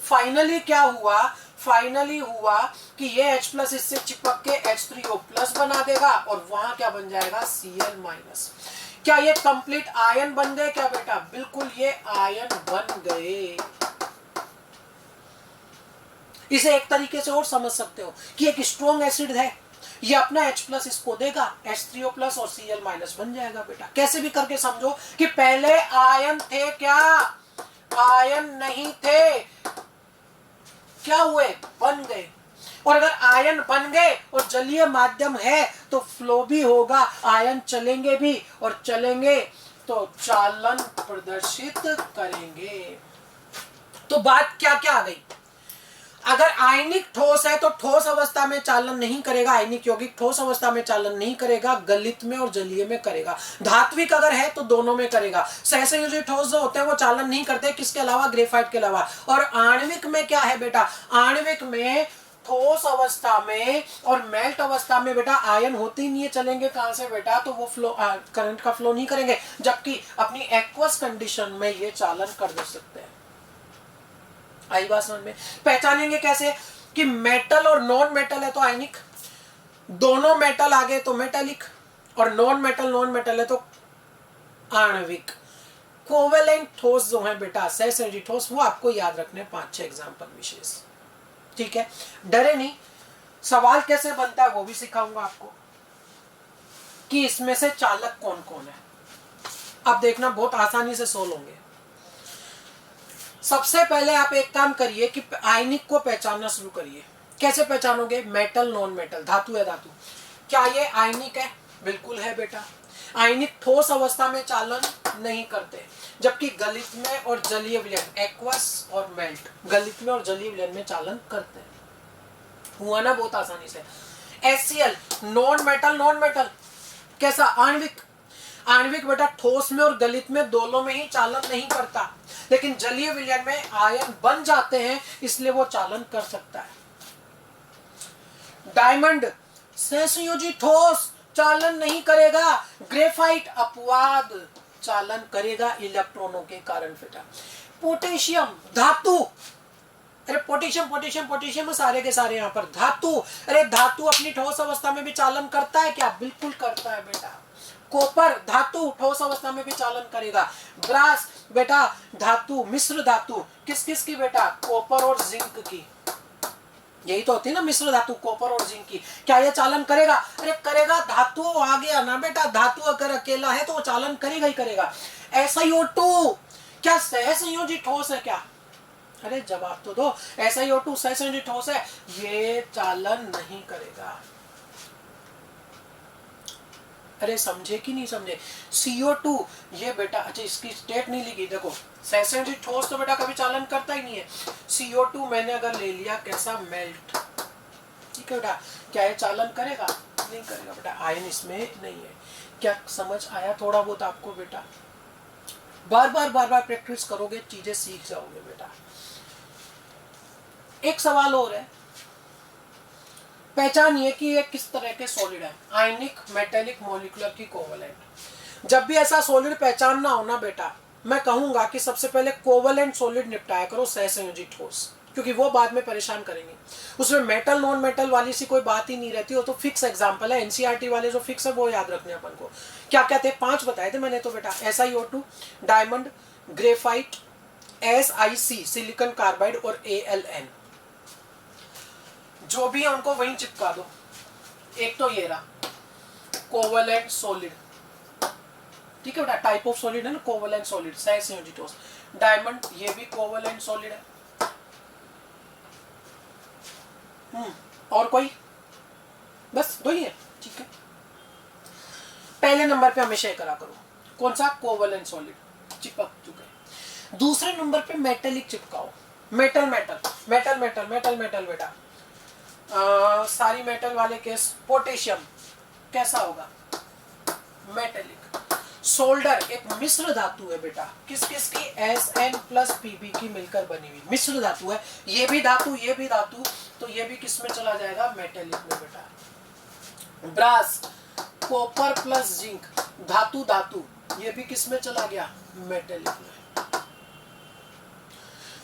फाइनली क्या हुआ? फाइनली हुआ कि ये H+ इससे चिपक के H3O+ बना देगा और वहां क्या बन जाएगा? Cl-। क्या ये कंप्लीट आयन बन गए क्या बेटा? बिल्कुल ये आयन बन गए। इसे एक तरीके से और समझ सकते हो कि एक स्ट्रॉन्ग एसिड है, ये अपना H प्लस इसको देगा, H3O प्लस और Cl माइनस बन जाएगा बेटा। कैसे भी करके समझो कि पहले आयन थे क्या? आयन नहीं थे, क्या हुए? बन गए। और अगर आयन बन गए और जलीय माध्यम है तो फ्लो भी होगा, आयन चलेंगे भी, और चलेंगे तो चालन प्रदर्शित करेंगे। तो बात क्या क्या आ गई? अगर आयनिक ठोस है तो ठोस अवस्था में चालन नहीं करेगा, आयनिक यौगिक ठोस अवस्था में चालन नहीं करेगा, गलित में और जलीय में करेगा। धात्विक अगर है तो दोनों में करेगा। सहसंयोजी ठोस जो होते हैं वो चालन नहीं करते, किसके अलावा? ग्रेफाइट के अलावा। और आणविक में क्या है बेटा? आणविक में ठोस अवस्था में और मेल्ट अवस्था में बेटा आयन होते ही नहीं है, चलेंगे कहां से बेटा? तो वो फ्लो करंट का फ्लो नहीं करेंगे, जबकि अपनी एक्वस कंडीशन में ये चालन कर दे सकते हैं। आई बात समझ में? पहचानेंगे कैसे कि मेटल और नॉन मेटल है तो आयनिक, दोनों मेटल आ गए तो मेटालिक, और नॉन मेटल है तो आणविक। कोवेलेंट ठोस जो है बेटा, सहसंयोजी ठोस, वो आपको याद रखने 5-6 एग्जांपल विशेष। ठीक है, डरे नहीं। सवाल कैसे बनता है वो भी सिखाऊंगा आपको कि इसमें से चालक कौन कौन है। अब देखना बहुत आसानी से सोल्व होंगे। सबसे पहले आप एक काम करिए कि आयनिक को पहचानना शुरू करिए। कैसे पहचानोगे? मेटल नॉन मेटल, धातु है धातु। क्या ये आयनिक है? बिल्कुल है बेटा। आयनिक ठोस अवस्था में चालन नहीं करते, जबकि गलित में और जलीय विलयन, एक्वस और मेल्ट, गलित में और जलीय विलयन में चालन करते हैं। हुआ ना बहुत आसानी से। HCl नॉन मेटल कैसा? आणविक। आणविक बेटा ठोस में और गलित में दोनों में ही चालन नहीं करता, लेकिन जलीय विलयन में आयन बन जाते हैं, इसलिए वो चालन कर सकता है। डायमंड सहसंयोजी ठोस, चालन नहीं करेगा। ग्रेफाइट अपवाद, चालन करेगा इलेक्ट्रॉनों के कारण बेटा। पोटेशियम धातु, अरे पोटेशियम सारे के सारे यहाँ पर धातु। अरे धातु अपनी ठोस अवस्था में भी चालन करता है क्या? बिल्कुल करता है बेटा। कॉपर धातु ठोस अवस्था में भी चालन करेगा। ब्रास बेटा धातु, मिश्र धातु, किस किस की बेटा? कॉपर और जिंक की। यही तो होती है ना मिश्र धातु, कॉपर और जिंक की। क्या ये चालन करेगा? अरे करेगा, धातु आ गया ना बेटा। धातु अगर अकेला है तो वो चालन करेगा ही करेगा। SiO2 क्या सहसंयोजी ठोस है क्या? अरे जवाब तो दो। SiO2 सहसंयोजी ठोस है, ये चालन नहीं करेगा। अरे समझे कि नहीं समझे? CO2 ये बेटा, अच्छा इसकी स्टेट नहीं लिखी, देखो सहसंयोजी ठोस तो बेटा कभी चालन करता ही नहीं है। CO2 मैंने अगर ले लिया कैसा? मेल्ट। ठीक है बेटा, क्या ये चालन करेगा? नहीं करेगा बेटा, आयन इसमें नहीं है। क्या समझ आया थोड़ा बहुत आपको बेटा? बार बार प्रैक्टिस करोगे चीजें सीख जाओगे बेटा। एक सवाल और है, पहचानिए कि ये किस तरह के सॉलिड है। आयनिक, मेटेलिक, मॉलिक्यूलर की कोवेलेंट। जब भी ऐसा सॉलिड पहचानना हो ना बेटा, मैं कहूंगा कि सबसे पहले कोवेलेंट सॉलिड निपटाया करो, सहसंयोजी ठोस, क्योंकि वो बाद में परेशान करेंगे। उसमें मेटल नॉन मेटल वाली सी कोई बात ही नहीं रहती, वो तो फिक्स एग्जांपल है। एनसीईआरटी वाले जो फिक्स है वो याद रखने अपन को। क्या क्या थे? 5 बताए थे मैंने तो बेटा। SiO2, diamond, graphite, SiC silicon carbide और ALN। जो भी है उनको वहीं चिपका दो। एक तो ये रहा कोवेलेंट सॉलिड, ठीक है बेटा, टाइप ऑफ सॉलिड है ना कोवेलेंट सॉलिड, सहसंयोजी ठोस। डायमंड ये भी कोवेलेंट सॉलिड है। और कोई? बस दो ही है, ठीक है। पहले नंबर पे हमेशा करा करो, कौन सा? कोवेलेंट सॉलिड चिपक चुके। दूसरे नंबर पे मेटेलिक चिपकाओ। मेटल बेटा, सारी मेटल वाले केस। पोटेशियम कैसा होगा? मेटेलिक। सोल्डर एक मिश्र धातु है बेटा, किस किस की? Sn प्लस Pb की मिलकर बनी हुई मिश्र धातु है। ये भी धातु, ये भी धातु, तो ये भी किस में चला जाएगा? मेटेलिक में बेटा। ब्रास कॉपर प्लस जिंक, धातु धातु, ये भी किस में चला गया? मेटेलिक में।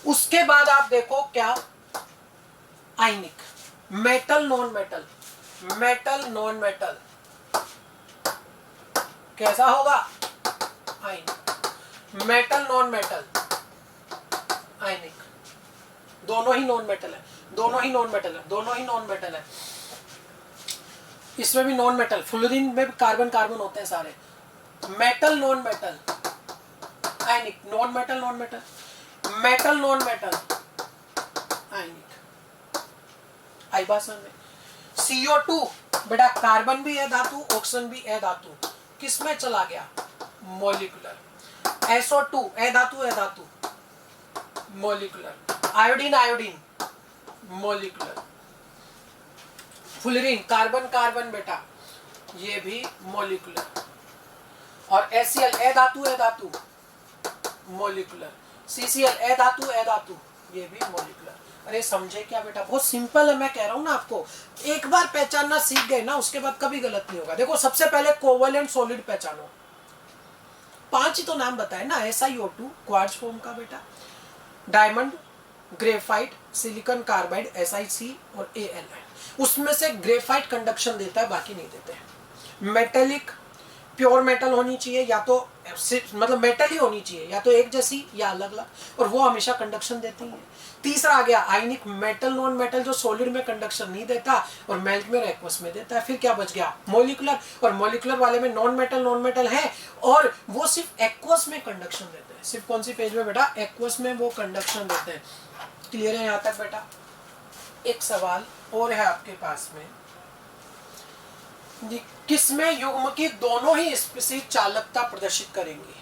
उसके बाद आप देखो क्या? आयनिक, मेटल नॉन मेटल, कैसा होगा? आयनिक। मेटल नॉन मेटल आयनिक, दोनों ही नॉन मेटल है, दोनों ही नॉन मेटल है, दोनों ही नॉन मेटल है। इसमें भी नॉन मेटल, फ्लोरीन में भी कार्बन कार्बन होते हैं सारे। Metal non metal ionic, non metal non metal, metal non metal ionic. आई बात समझ में? CO2 बेटा कार्बन भी है धातु, ऑक्सीजन भी है धातु, किस में चला गया? मॉलिक्यूलर। SO2 है धातु, molecular. Iodine iodine molecular. Fluorine carbon carbon बेटा ये भी मॉलिक्यूलर। और HCl है धातु मॉलिक्यूलर। CCl है धातु ये भी मॉलिक्यूलर। अरे समझे क्या बेटा? बहुत सिंपल है, मैं कह रहा हूं ना आपको, एक बार पहचानना सीख गए ना उसके बाद कभी गलत नहीं होगा। देखो सबसे पहले कोवेलेंट सॉलिड पहचानो, 5 ही तो नाम बताए ना, SiO2 क्वार्ट्ज फॉर्म का बेटा, diamond, graphite, silicon carbide SiC और Al। उसमें से ग्रेफाइट कंडक्शन देता है, बाकी नहीं देते हैं। मेटेलिक प्योर मेटल होनी चाहिए, या तो मतलब मेटल ही होनी चाहिए, या तो एक जैसी या अलग अलग, और वो हमेशा कंडक्शन देती है। तीसरा आ गया आयनिक, मेटल नॉन मेटल जो सॉलिड में कंडक्शन नहीं देता और मेल्ट में और एक्वस में देता है। फिर क्या बच गया? मॉलिक्यूलर, और मॉलिक्यूलर वाले में नॉन मेटल है और वो सिर्फ एक्वस में कंडक्शन देते हैं। सिर्फ कौन सी पेज में बेटा? एक्वस में वो कंडक्शन देते हैं। क्लियर है यहाँ तक बेटा? एक सवाल और है आपके पास में, किसमें युग्म की दोनों ही स्पीशीज चालकता प्रदर्शित करेंगी?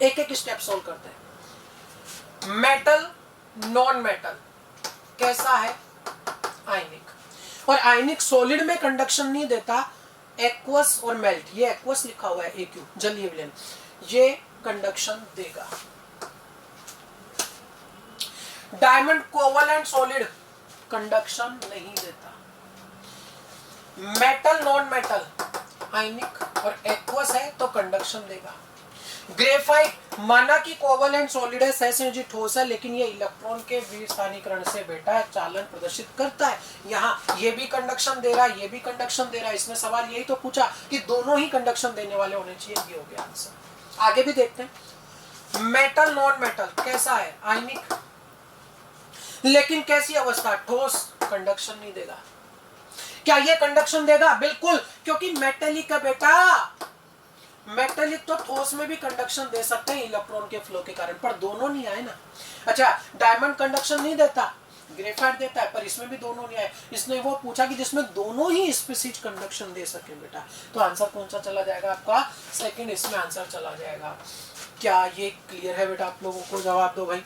एक एक स्टेप सोल्व करते हैं। मेटल नॉन मेटल कैसा है? आयनिक। और आयनिक सॉलिड में कंडक्शन नहीं देता, एक्वस और मेल्ट, ये एक्वस लिखा हुआ है AQ जलीय विलयन, ये कंडक्शन देगा। डायमंड कोवेलेंट सॉलिड कंडक्शन नहीं देता। मेटल नॉन मेटल आयनिक और एक्वस है तो कंडक्शन देगा। ग्रेफाइट माना कि कोवेलेंट सॉलिड है, सहसंयोजी ठोस है, लेकिन ये इलेक्ट्रॉन के विस्थानीकरण से बेटा चालन प्रदर्शित करता है। यहाँ ये भी कंडक्शन दे रहा है, ये भी कंडक्शन दे रहा है। इसमें सवाल यही तो पूछा कि दोनों ही कंडक्शन देने वाले होने चाहिए, ये हो गया आंसर। आगे भी देखते हैं। मेटल नॉन मेटल कैसा है? आयनिक, लेकिन कैसी अवस्था? ठोस, कंडक्शन नहीं देगा। क्या ये कंडक्शन देगा? बिल्कुल, क्योंकि मेटेलिक है बेटा। मेटेलिक तो ठोस में भी कंडक्शन दे सकते हैं इलेक्ट्रॉन के फ्लो के कारण, पर दोनों नहीं आए ना। अच्छा, डायमंड कंडक्शन नहीं देता, ग्रेफाइट देता है, पर इसमें भी दोनों नहीं आए। इसने वो पूछा कि जिसमें दोनों ही स्पीशीज कंडक्शन दे सके बेटा, तो आंसर कौन सा चला जाएगा आपका? सेकंड इसमें आंसर चला जाएगा। क्या ये क्लियर है बेटा आप लोगों को? जवाब दो भाई।